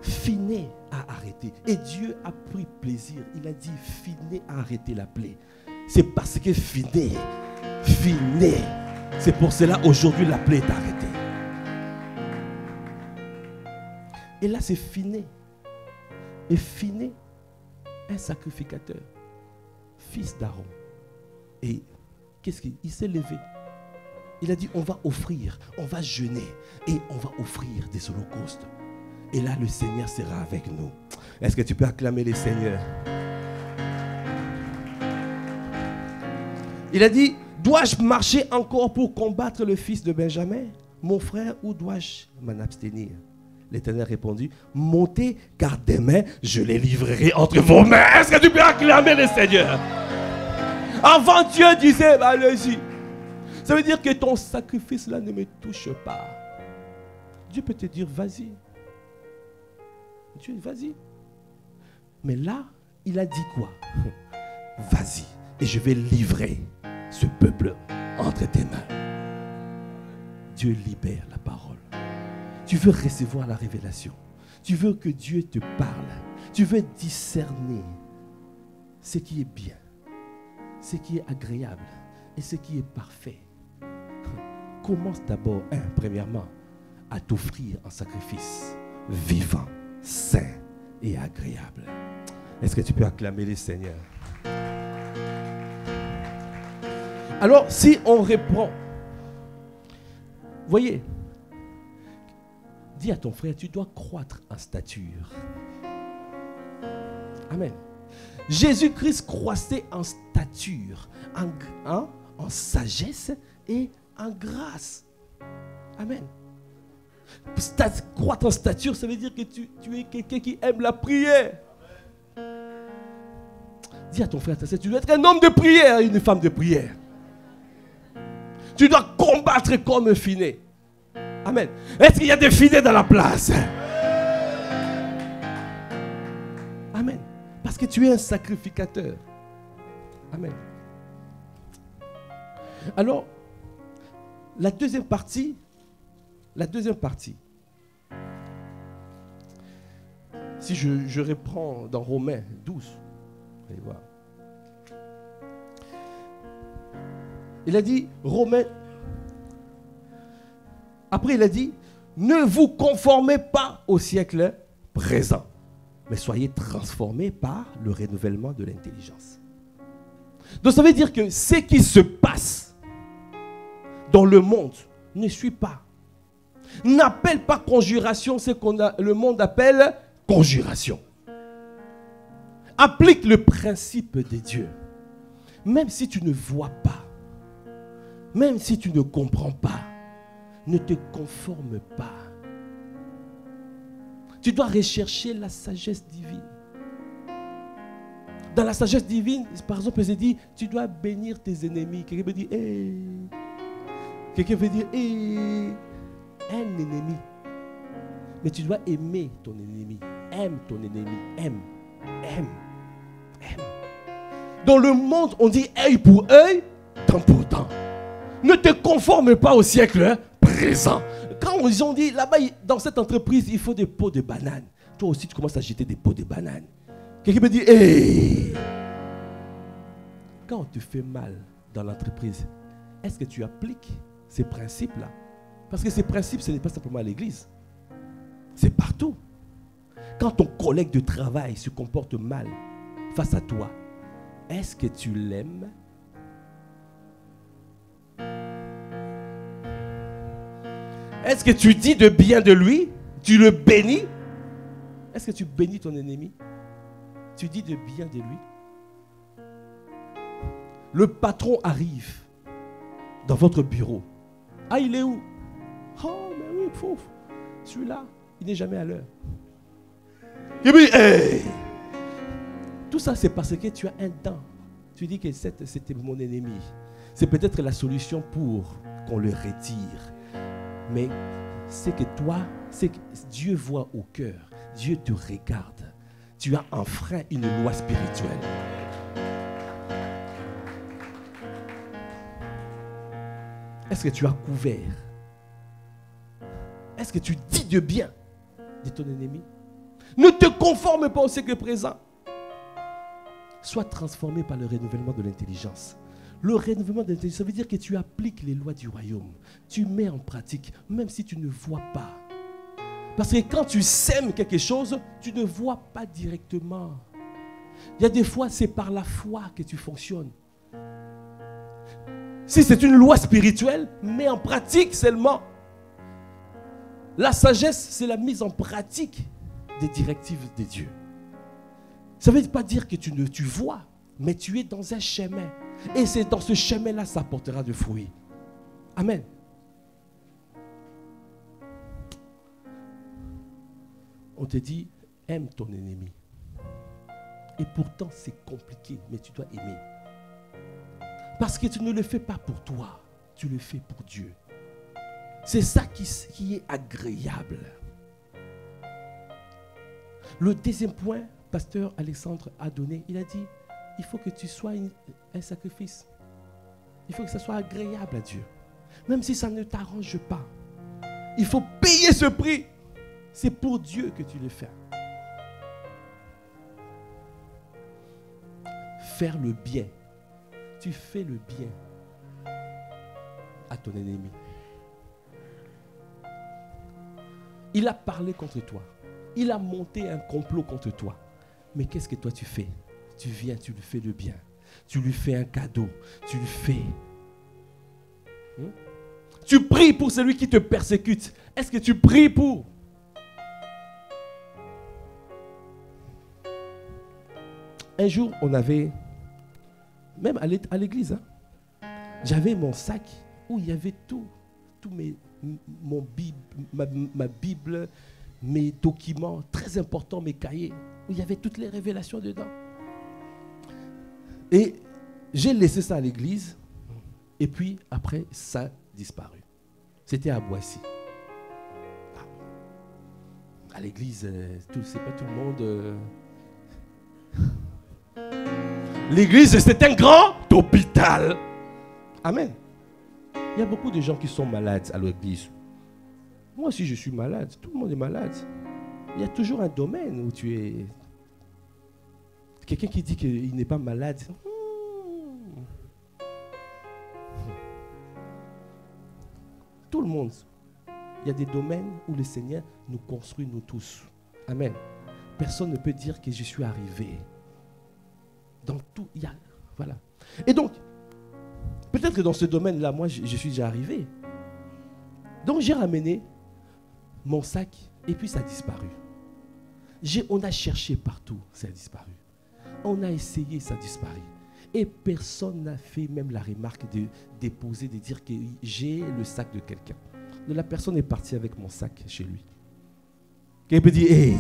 Phiné a arrêté. Et Dieu a pris plaisir. Il a dit Phiné a arrêté la plaie. C'est parce que Phiné, c'est pour cela aujourd'hui la plaie est arrêtée. Et là c'est Phiné. Et Phiné, un sacrificateur, fils d'Aaron. Et qu'est-ce qu'il s'est levé? Il a dit on va offrir, on va jeûner et on va offrir des holocaustes. Et là le Seigneur sera avec nous. Est-ce que tu peux acclamer le Seigneur? Il a dit, dois-je marcher encore pour combattre le fils de Benjamin, mon frère, ou dois-je m'en abstenir? L'Éternel répondit, montez, car demain, je les livrerai entre vos mains. Est-ce que tu peux acclamer le Seigneur? Avant, Dieu disait, allez-y. Ça veut dire que ton sacrifice là ne me touche pas. Dieu peut te dire, vas-y. Dieu, vas-y. Mais là, il a dit quoi? Vas-y, et je vais livrer ce peuple entre tes mains. Dieu libère la parole. Tu veux recevoir la révélation. Tu veux que Dieu te parle. Tu veux discerner ce qui est bien, ce qui est agréable et ce qui est parfait. Commence d'abord, premièrement, à t'offrir un sacrifice vivant, sain et agréable. Est-ce que tu peux acclamer le Seigneur? Alors, si on reprend, voyez, dis à ton frère, tu dois croître en stature. Amen. Jésus-Christ croissait en stature, en sagesse et en grâce. Amen. Croître en stature, ça veut dire que tu es quelqu'un qui aime la prière. Dis à ton frère, tu dois être un homme de prière, une femme de prière. Tu dois combattre comme un Phiné. Amen. Est-ce qu'il y a des Phinées dans la place? Amen. Parce que tu es un sacrificateur. Amen. Alors, la deuxième partie, si je reprends dans Romains 12, allez voir. Il a dit, Romains, après il a dit, ne vous conformez pas au siècle présent, mais soyez transformés par le renouvellement de l'intelligence. Donc ça veut dire que ce qui se passe dans le monde ne suit pas. N'appelle pas conjuration ce le monde appelle conjuration. Applique le principe de Dieu. Même si tu ne vois pas, même si tu ne comprends pas, ne te conforme pas. Tu dois rechercher la sagesse divine. Dans la sagesse divine, par exemple, il dit, tu dois bénir tes ennemis. Quelqu'un peut dire, hey. Quelqu'un veut dire, hey. Un ennemi. Mais tu dois aimer ton ennemi. Aime ton ennemi. Aime. Dans le monde, on dit œil pour œil, dent pour dent. Ne te conforme pas au siècle présent. Quand ils ont dit, là-bas, dans cette entreprise, il faut des pots de bananes. Toi aussi, tu commences à jeter des pots de bananes. Quelqu'un me dit, hey! Quand on te fait mal dans l'entreprise, est-ce que tu appliques ces principes-là? Parce que ces principes, ce n'est pas simplement à l'église. C'est partout. Quand ton collègue de travail se comporte mal face à toi, est-ce que tu l'aimes? Est-ce que tu dis de bien de lui? Tu le bénis? Est-ce que tu bénis ton ennemi? Tu dis de bien de lui? Le patron arrive dans votre bureau. Ah, il est où? Oh, mais oui, pauvre. Celui-là, il n'est jamais à l'heure. Il me dit, hey! Tout ça, c'est parce que tu as un dent. Tu dis que c'était mon ennemi. C'est peut-être la solution pour qu'on le retire. Mais c'est que toi, c'est que Dieu voit au cœur. Dieu te regarde. Tu as enfreint une loi spirituelle. Est-ce que tu as couvert? Est-ce que tu dis de bien de ton ennemi? Ne te conforme pas au siècle présent. Sois transformé par le renouvellement de l'intelligence. Le renouvellement de l'intelligence, ça veut dire que tu appliques les lois du royaume. Tu mets en pratique, même si tu ne vois pas. Parce que quand tu sèmes quelque chose, tu ne vois pas directement. Il y a des fois, c'est par la foi que tu fonctionnes. Si c'est une loi spirituelle, mets en pratique seulement. La sagesse, c'est la mise en pratique des directives de Dieu. Ça ne veut pas dire que tu vois, mais tu es dans un chemin. Et c'est dans ce chemin-là, ça portera de fruits. Amen. On te dit, aime ton ennemi. Et pourtant, c'est compliqué, mais tu dois aimer. Parce que tu ne le fais pas pour toi, tu le fais pour Dieu. C'est ça qui est agréable. Le deuxième point, pasteur Alexandre a donné, il a dit, il faut que tu sois un sacrifice. Il faut que ça soit agréable à Dieu. Même si ça ne t'arrange pas. Il faut payer ce prix. C'est pour Dieu que tu le fais. Faire le bien. Tu fais le bien à ton ennemi. Il a parlé contre toi. Il a monté un complot contre toi. Mais qu'est-ce que toi tu fais? Tu viens, tu lui fais le bien. Tu lui fais un cadeau. Tu lui fais. Tu pries pour celui qui te persécute. Est-ce que tu pries pour? Un jour, on avait, même à l'église, j'avais mon sac où il y avait tout ma Bible, mes documents très importants, mes cahiers, où il y avait toutes les révélations dedans. Et j'ai laissé ça à l'église, et puis après, ça a disparu. C'était à Boissy. À l'église, c'est pas tout le monde. L'église, c'est un grand hôpital. Amen. Il y a beaucoup de gens qui sont malades à l'église. Moi aussi, je suis malade. Tout le monde est malade. Il y a toujours un domaine où tu es. Quelqu'un qui dit qu'il n'est pas malade. Tout le monde. Il y a des domaines où le Seigneur nous construit, nous tous. Amen. Personne ne peut dire que je suis arrivé. Dans tout, il y a. Voilà. Et donc, peut-être que dans ce domaine-là, moi, je suis déjà arrivé. Donc, j'ai ramené mon sac et puis ça a disparu. On a cherché partout, ça a disparu. On a essayé, ça disparaît. Et personne n'a fait même la remarque de déposer, de dire que j'ai le sac de quelqu'un. La personne est partie avec mon sac chez lui. Et il peut dire, hey,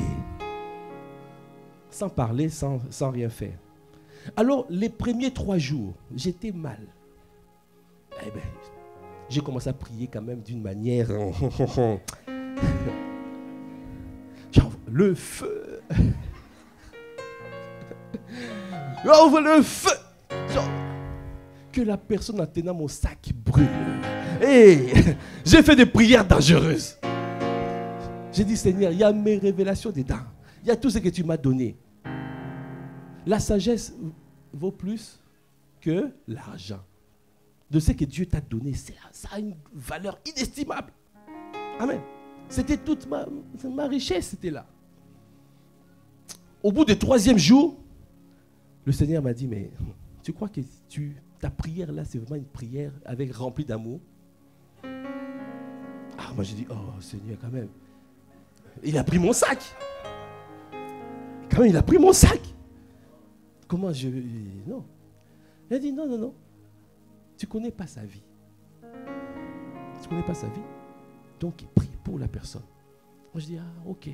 sans parler, sans rien faire. Alors, les premiers 3 jours, j'étais mal. Eh bien, j'ai commencé à prier quand même d'une manière... le feu. Ouvre le feu. Que la personne en tenant mon sac brûle. Et j'ai fait des prières dangereuses. J'ai dit, Seigneur, il y a mes révélations dedans. Il y a tout ce que tu m'as donné. La sagesse vaut plus que l'argent. De ce que Dieu t'a donné, ça a une valeur inestimable. Amen. C'était toute ma richesse, c'était là. Au bout du 3e jour, le Seigneur m'a dit, mais tu crois que ta prière là, c'est vraiment une prière remplie d'amour? Ah, moi j'ai dit, oh Seigneur, quand même. Il a pris mon sac. Quand même, il a pris mon sac. Comment je... Non. Il a dit, non, non, non. Tu ne connais pas sa vie. Tu ne connais pas sa vie. Donc, il prie pour la personne. Moi, je dis, ah, ok.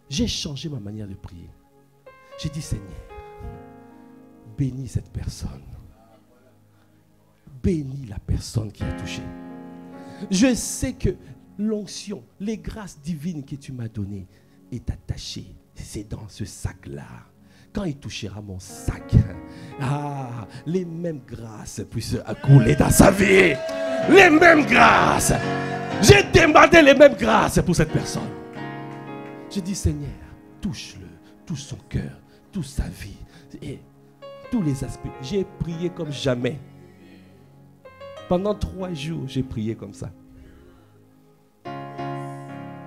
J'ai changé ma manière de prier. J'ai dit, Seigneur, bénis cette personne. Bénis la personne qui a touché. Je sais que l'onction, les grâces divines que tu m'as données est attachée. C'est dans ce sac-là. Quand il touchera mon sac, les mêmes grâces puissent couler dans sa vie. Les mêmes grâces. J'ai demandé les mêmes grâces pour cette personne. J'ai dit, Seigneur, touche-le, touche son cœur, touche sa vie. Et tous les aspects. J'ai prié comme jamais. Pendant 3 jours, j'ai prié comme ça.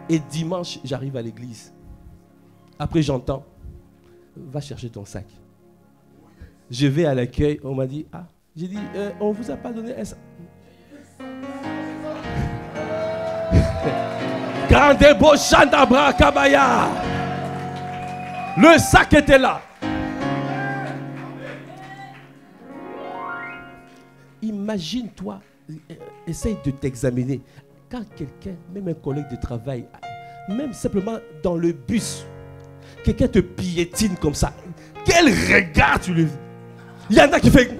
Et dimanche, j'arrive à l'église. Après, j'entends, va chercher ton sac. Je vais à l'accueil, on m'a dit, ah, j'ai dit, on ne vous a pas donné un sac. Le sac était là. Imagine-toi, essaye de t'examiner. Quand quelqu'un, même un collègue de travail, même simplement dans le bus, quelqu'un te piétine comme ça, quel regard tu le... Il y en a qui fait...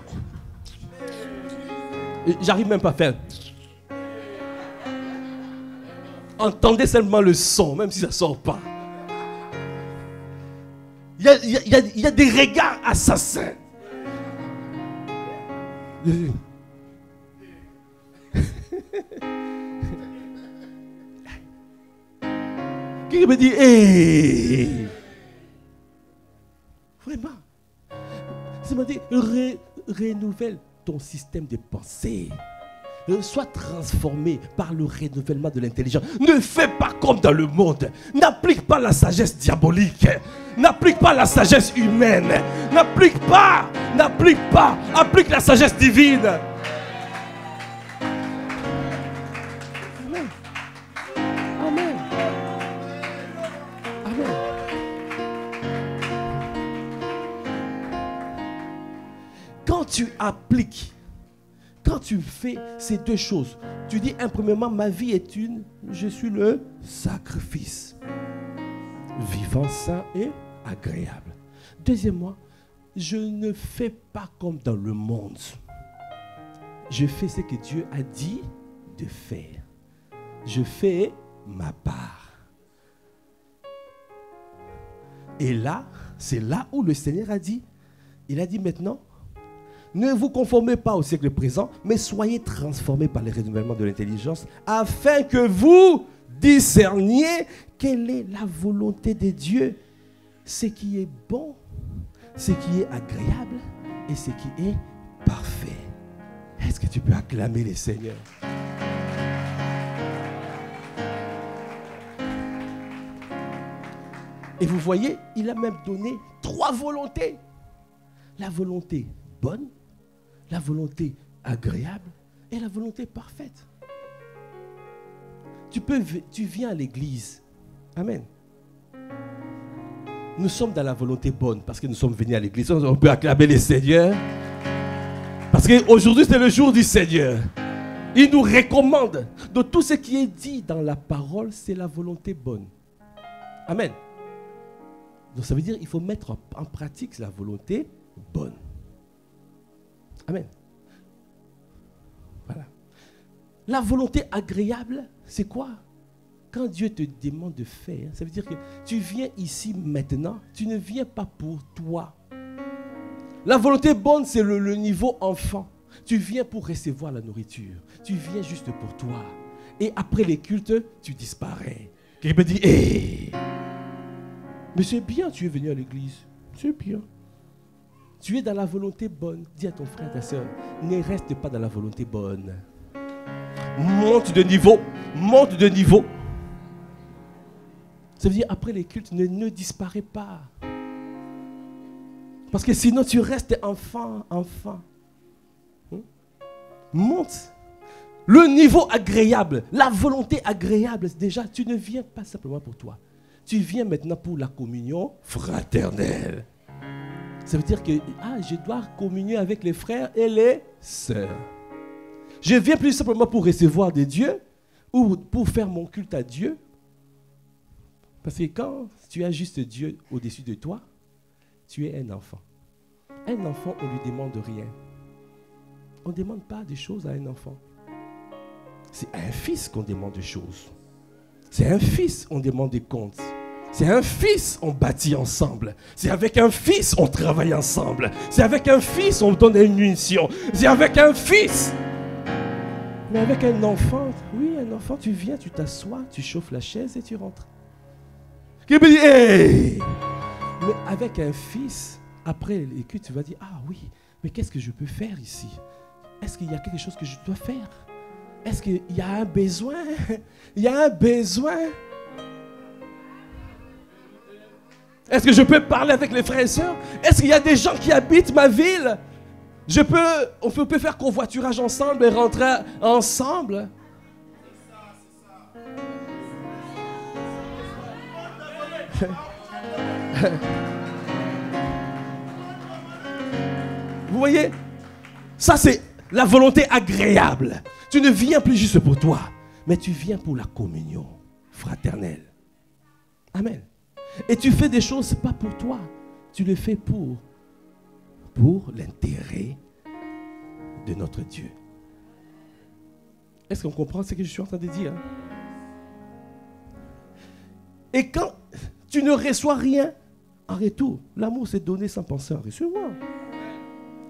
J'arrive même pas à faire... Entendez seulement le son, même si ça ne sort pas. Il y a des regards assassins. Qui me dit, hey, vraiment, ça m'a dit, renouvelle ton système de pensée. Sois transformé par le renouvellement de l'intelligence. Ne fais pas comme dans le monde. N'applique pas la sagesse diabolique. N'applique pas la sagesse humaine. N'applique pas. Applique la sagesse divine. Amen. Amen. Amen. Quand tu appliques, quand tu fais ces 2 choses, tu dis, premièrement, ma vie est je suis le sacrifice, vivant, saint et agréable. Deuxièmement, je ne fais pas comme dans le monde. Je fais ce que Dieu a dit de faire. Je fais ma part. Et là, c'est là où le Seigneur a dit, il a dit maintenant, ne vous conformez pas au siècle présent, mais soyez transformés par le renouvellement de l'intelligence, afin que vous discerniez quelle est la volonté de Dieu, ce qui est bon, ce qui est agréable et ce qui est parfait. Est-ce que tu peux acclamer le Seigneur? Et vous voyez, il a même donné 3 volontés. La volonté bonne, la volonté agréable et la volonté parfaite. Tu viens à l'église. Amen. nous sommes dans la volonté bonne parce que nous sommes venus à l'église. On peut acclamer les Seigneurs. Parce qu'aujourd'hui, c'est le jour du Seigneur. Il nous recommande. De tout ce qui est dit dans la parole, c'est la volonté bonne. Amen. Donc ça veut dire qu'il faut mettre en pratique la volonté bonne. Amen. Voilà. La volonté agréable, c'est quoi? Quand Dieu te demande de faire, ça veut dire que tu viens ici maintenant, tu ne viens pas pour toi. La volonté bonne, c'est le niveau enfant. Tu viens pour recevoir la nourriture. Tu viens juste pour toi. Et après les cultes, tu disparais. Quelqu'un me dit, hé, mais c'est bien, tu es venu à l'église. C'est bien. Tu es dans la volonté bonne. Dis à ton frère, ta soeur, ne reste pas dans la volonté bonne. Monte de niveau. Monte de niveau. Ça veut dire, après les cultes, ne disparais pas. Parce que sinon, tu restes enfant. Monte. Le niveau agréable, la volonté agréable, déjà, tu ne viens pas simplement pour toi. Tu viens maintenant pour la communion fraternelle. Ça veut dire que je dois communier avec les frères et les sœurs. Je viens plus simplement pour recevoir de Dieu ou pour faire mon culte à Dieu. Parce que quand tu as juste Dieu au-dessus de toi, tu es un enfant. Un enfant, on ne lui demande rien. On ne demande pas des choses à un enfant. C'est à un fils qu'on demande des choses. C'est à un fils qu'on demande des comptes. C'est à un fils on bâtit ensemble. C'est avec un fils on travaille ensemble. C'est avec un fils on donne une mission. C'est avec un fils. Mais avec un enfant, oui, un enfant, tu viens, tu t'assois, tu chauffes la chaise et tu rentres. Qui me dit, hey! Mais avec un fils, après l'écoute, tu vas dire, ah oui, mais qu'est-ce que je peux faire ici? Est-ce qu'il y a quelque chose que je dois faire? Est-ce qu'il y a un besoin? Il y a un besoin? Est-ce que je peux parler avec les frères et sœurs? Est-ce qu'il y a des gens qui habitent ma ville? On peut faire covoiturage ensemble et rentrer ensemble. Vous voyez? Ça, c'est la volonté agréable. Tu ne viens plus juste pour toi, mais tu viens pour la communion fraternelle. Amen. Et tu fais des choses pas pour toi. Tu le fais pour l'intérêt de notre Dieu. Est-ce qu'on comprend ce que je suis en train de dire? Et quand tu ne reçois rien en retour, l'amour c'est donné sans penser en recevoir.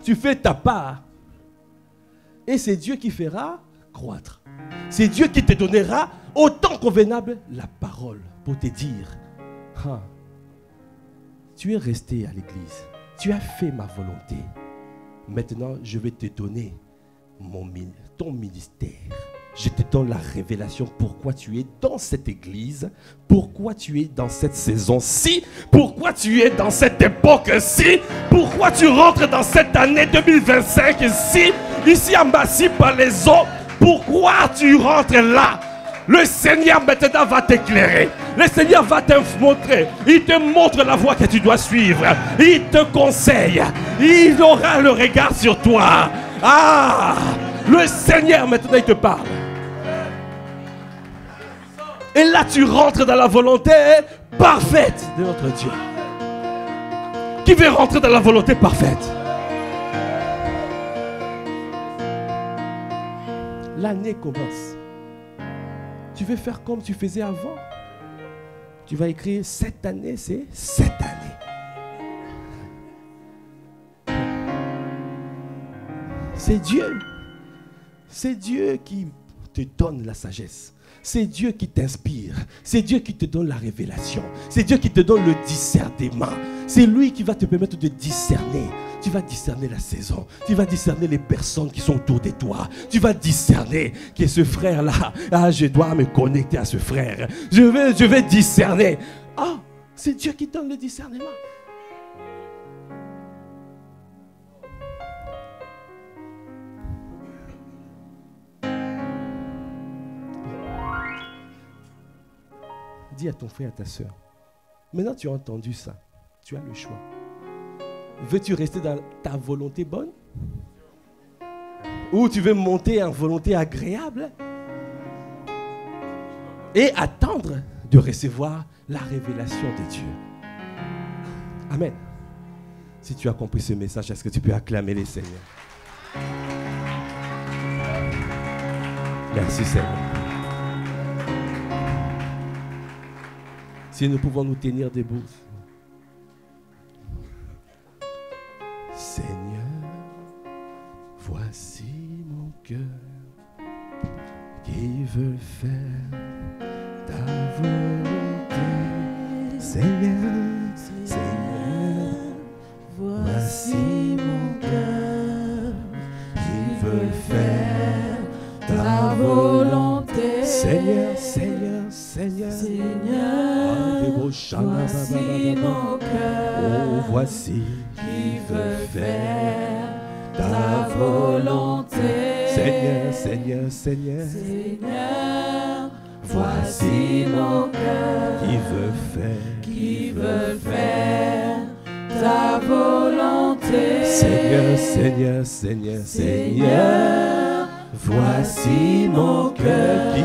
Tu fais ta part. Et c'est Dieu qui fera croître. C'est Dieu qui te donnera autant convenable la parole pour te dire, tu es resté à l'église. Tu as fait ma volonté. Maintenant, je vais te donner ton ministère. Je te donne la révélation pourquoi tu es dans cette église, pourquoi tu es dans cette saison-ci, pourquoi tu es dans cette époque-ci, pourquoi tu rentres dans cette année 2025-ci, ici à Massy-Palaiseau, pourquoi tu rentres là. Le Seigneur maintenant va t'éclairer. Le Seigneur va te montrer. Il te montre la voie que tu dois suivre. Il te conseille. Il aura le regard sur toi. Le Seigneur maintenant il te parle. Et là tu rentres dans la volonté parfaite de notre Dieu. Qui veut rentrer dans la volonté parfaite? L'année commence. Tu veux faire comme tu faisais avant? Tu vas écrire cette année, c'est cette année. C'est Dieu. C'est Dieu qui te donne la sagesse. C'est Dieu qui t'inspire. C'est Dieu qui te donne la révélation. C'est Dieu qui te donne le discernement. C'est lui qui va te permettre de discerner. Tu vas discerner la saison. Tu vas discerner les personnes qui sont autour de toi. Tu vas discerner que ce frère-là, je dois me connecter à ce frère. Je vais discerner. C'est Dieu qui donne le discernement. Dis à ton frère, à ta soeur. Maintenant, tu as entendu ça. Tu as le choix. Veux-tu rester dans ta volonté bonne? Ou tu veux monter en volonté agréable? Et attendre de recevoir la révélation de Dieu. Amen. Si tu as compris ce message, est-ce que tu peux acclamer les Seigneurs? Merci Seigneur. Si nous pouvons nous tenir debout. Seigneur, voici mon cœur qui veut faire ta volonté. Seigneur, Seigneur, voici mon cœur qui veut faire ta volonté. Seigneur, Seigneur, Seigneur, Seigneur, voici mon cœur. Oh, voici qui veut faire ta volonté. Seigneur, Seigneur, Seigneur, Seigneur, voici mon cœur qui veut faire ta volonté. Seigneur, Seigneur, Seigneur, Seigneur, voici mon cœur qui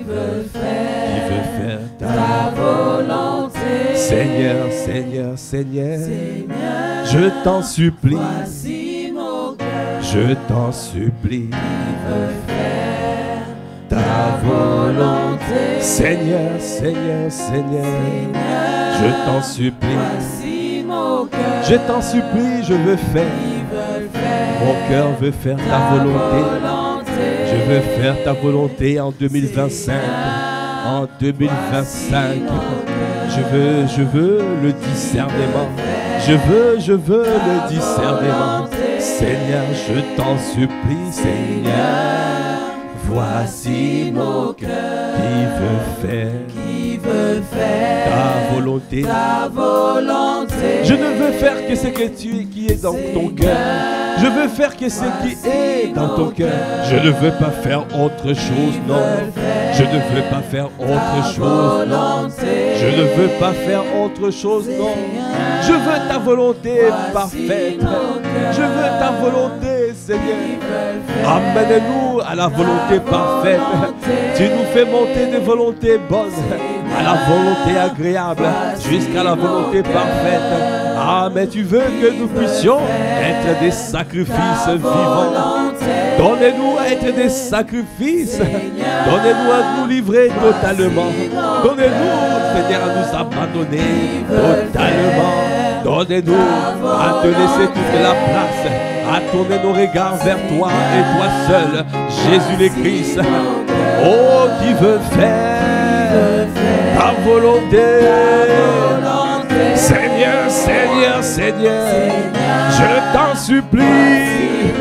veut faire ta volonté. Seigneur, Seigneur, Seigneur, Seigneur, je t'en supplie, voici mon cœur, je t'en supplie, qui veut faire ta volonté. Seigneur, Seigneur, Seigneur, Seigneur, je t'en supplie, voici mon cœur, je t'en supplie, je veux faire, mon cœur veut faire ta volonté. Je veux faire ta volonté en 2025, en 2025. Je veux le discernement. Je veux le discernement. Seigneur, je t'en supplie, Seigneur. Voici mon cœur qui veut faire ta volonté. Je ne veux faire que ce qui est dans ton cœur. Je veux faire que ce qui est dans ton cœur. Je ne veux pas faire autre chose, non. Je ne veux pas faire autre chose, non. Je ne veux pas faire autre chose, non. Je veux ta volonté parfaite. Je veux ta volonté, Seigneur. Amène-nous à la volonté parfaite. Tu nous fais monter des volontés bonnes à la volonté agréable jusqu'à la volonté parfaite. Ah, mais tu veux que nous puissions être des sacrifices vivants. Donnez-nous à être des sacrifices. Donnez-nous à nous livrer totalement. Donnez-nous, Seigneur, à nous abandonner totalement. Donnez-nous à te laisser toute la place, à tourner nos regards vers toi et toi seul, Jésus le Christ. Oh, qui veut faire ta volonté. Seigneur, Seigneur, Seigneur, je t'en supplie,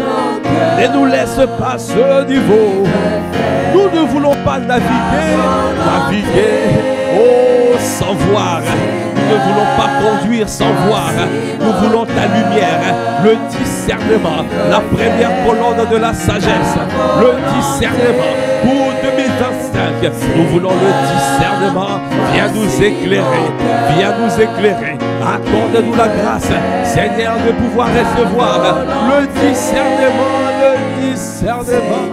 ne nous laisse pas ce niveau. Nous ne voulons pas naviguer, oh, sans voir. Nous ne voulons pas conduire sans voir. Nous voulons ta lumière, le discernement, la première colonne de la sagesse, le discernement pour 2025. Nous voulons le discernement. Viens nous éclairer, viens nous éclairer. Accorde-nous la grâce, Seigneur, de pouvoir recevoir le discernement, le discernement.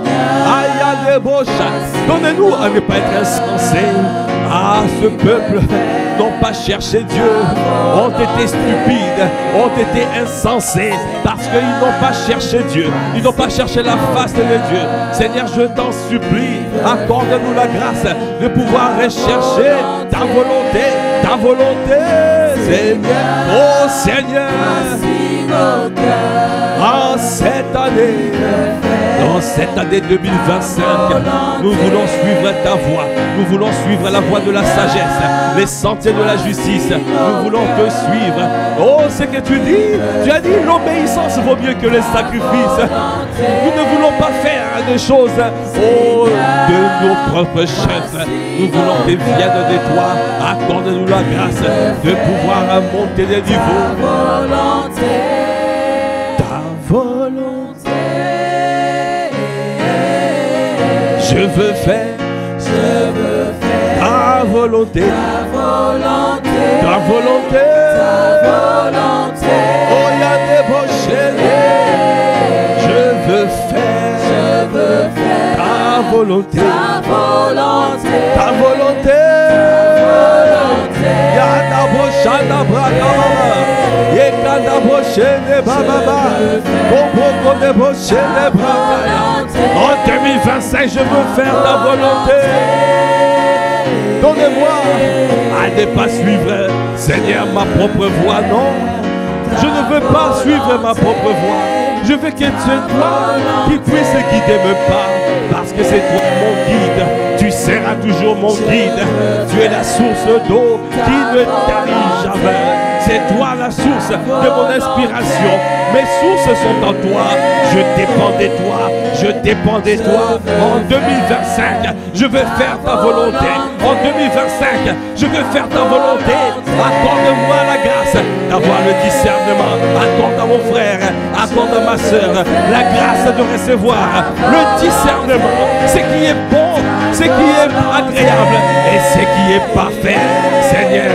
Aïe, débauche. Donnez-nous à ne pas être insensés. Ah, ce peuple n'ont pas cherché Dieu, ont été stupides, ont été insensés, parce qu'ils n'ont pas cherché Dieu, ils n'ont pas cherché la face de Dieu. Seigneur, je t'en supplie, accorde-nous la grâce de pouvoir rechercher ta volonté, Seigneur. Oh Seigneur, en cette année, dans cette année 2025, nous voulons suivre ta voie, nous voulons suivre la voie de la sagesse, les sentiers de la justice, nous voulons te suivre. Oh, ce que tu dis, tu as dit l'obéissance vaut mieux que les sacrifices. Nous ne voulons pas faire des choses, oh, de nos propres chefs. Nous voulons qu'ils viennent de toi. Accorde-nous la grâce de pouvoir monter des niveaux. Ta volonté. Je veux faire ta volonté. Ta volonté. Oh, il y a des bouchées. Je veux faire ta volonté. Ta volonté. Yada boshana brakababa. Yekanda boshene bababa. Bobo de boshene brakaya. En 2025, je veux faire ta volonté. Donnez-moi à ne pas suivre, Seigneur, ma propre voie. Non, je ne veux pas suivre ma propre voie. Je veux que tu sois toi qui puisse guider mes pas. Parce que c'est toi mon guide. Tu seras toujours mon guide. Tu es la source d'eau qui ne tarit jamais. C'est toi la source de mon inspiration. Mes sources sont en toi. Je dépends de toi. Je dépends de toi. En 2025, je veux faire ta volonté. En 2025, je veux faire ta volonté. Accorde-moi la grâce d'avoir le discernement. Accorde à mon frère, accorde à ma soeur la grâce de recevoir le discernement. Ce qui est bon, ce qui est agréable et ce qui est parfait. Seigneur,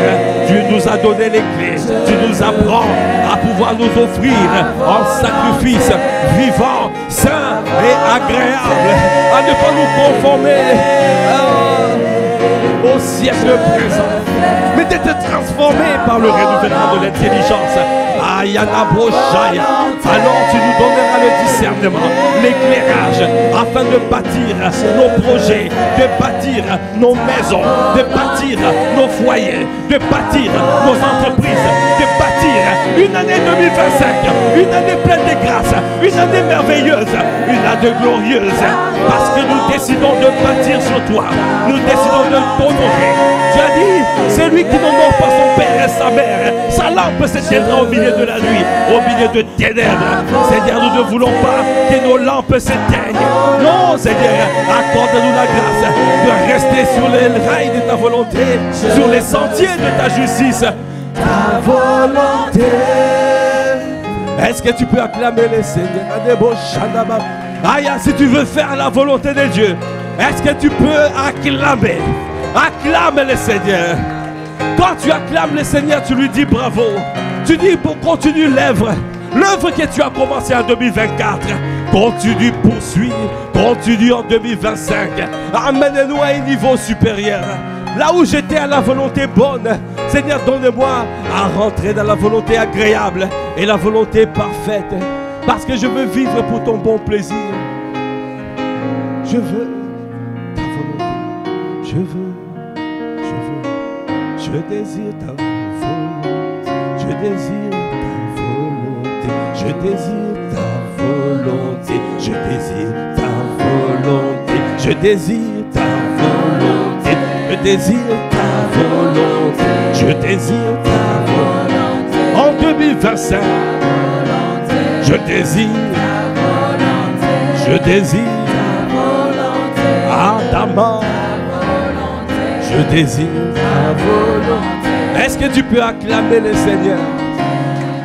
tu nous as donné les clés. Tu nous apprends à pouvoir nous offrir en sacrifice vivant, sain et agréable, à ne pas nous conformer au siècle présent, mais d'être transformé par le renouvellement de l'intelligence. Ayana Brochaya. Alors tu nous donneras le discernement, l'éclairage, afin de bâtir nos projets, de bâtir nos maisons, de bâtir nos foyers, de bâtir nos entreprises, de bâtir une année 2025, une année pleine de grâce, une année merveilleuse, une année glorieuse, parce que nous décidons de bâtir sur toi, nous décidons de t'honorer. Tu as dit, celui qui n'honore pas son père et sa mère, sa lampe s'éteindra au milieu de la nuit, au milieu de ténèbres. Seigneur, nous ne voulons pas que nos lampes s'éteignent. Non, Seigneur, accorde-nous la grâce de rester sur les rails de ta volonté, sur les sentiers de ta justice. Ta volonté. Est-ce que tu peux acclamer le Seigneur? Aïe, si tu veux faire la volonté de Dieu, est-ce que tu peux acclamer? Acclame le Seigneur. Quand tu acclames le Seigneur, tu lui dis bravo. Tu dis pour continuer l'œuvre. L'œuvre que tu as commencée en 2024, continue, poursuis, continue en 2025. Amène-nous à un niveau supérieur. Là où j'étais à la volonté bonne, Seigneur, donne-moi à rentrer dans la volonté agréable et la volonté parfaite. Parce que je veux vivre pour ton bon plaisir. Je veux ta volonté. Je désire ta volonté. Je désire ta volonté. Je désire ta volonté. Je désire ta volonté. Je désire ta volonté. Je désire ta volonté. Je désire ta volonté. En 2025, je désire ta volonté. Je désire ta volonté. Adama. Je désire ta volonté. Est-ce que tu peux acclamer le Seigneur?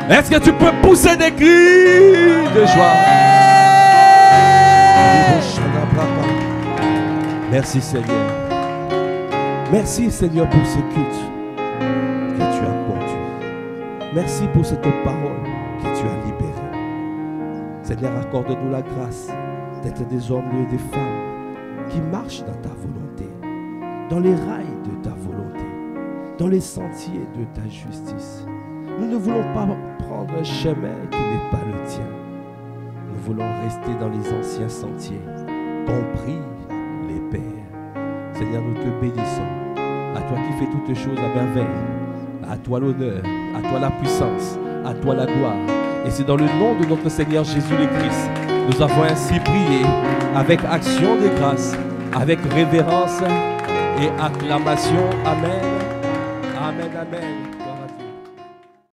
Est-ce que tu peux pousser des cris de joie? Merci Seigneur. Merci Seigneur pour ce culte que tu as conduit. Merci pour cette parole que tu as libérée. Seigneur, accorde-nous la grâce d'être des hommes et des femmes qui marchent dans ta volonté, dans les rails de ta volonté, dans les sentiers de ta justice. Nous ne voulons pas prendre un chemin qui n'est pas le tien. Nous voulons rester dans les anciens sentiers, compris les pères. Seigneur, nous te bénissons. À toi qui fais toutes choses à merveille. À toi l'honneur, à toi la puissance, à toi la gloire. Et c'est dans le nom de notre Seigneur Jésus le Christ, nous avons ainsi prié avec action de grâce, avec révérence et acclamation. Amen. Amen, amen.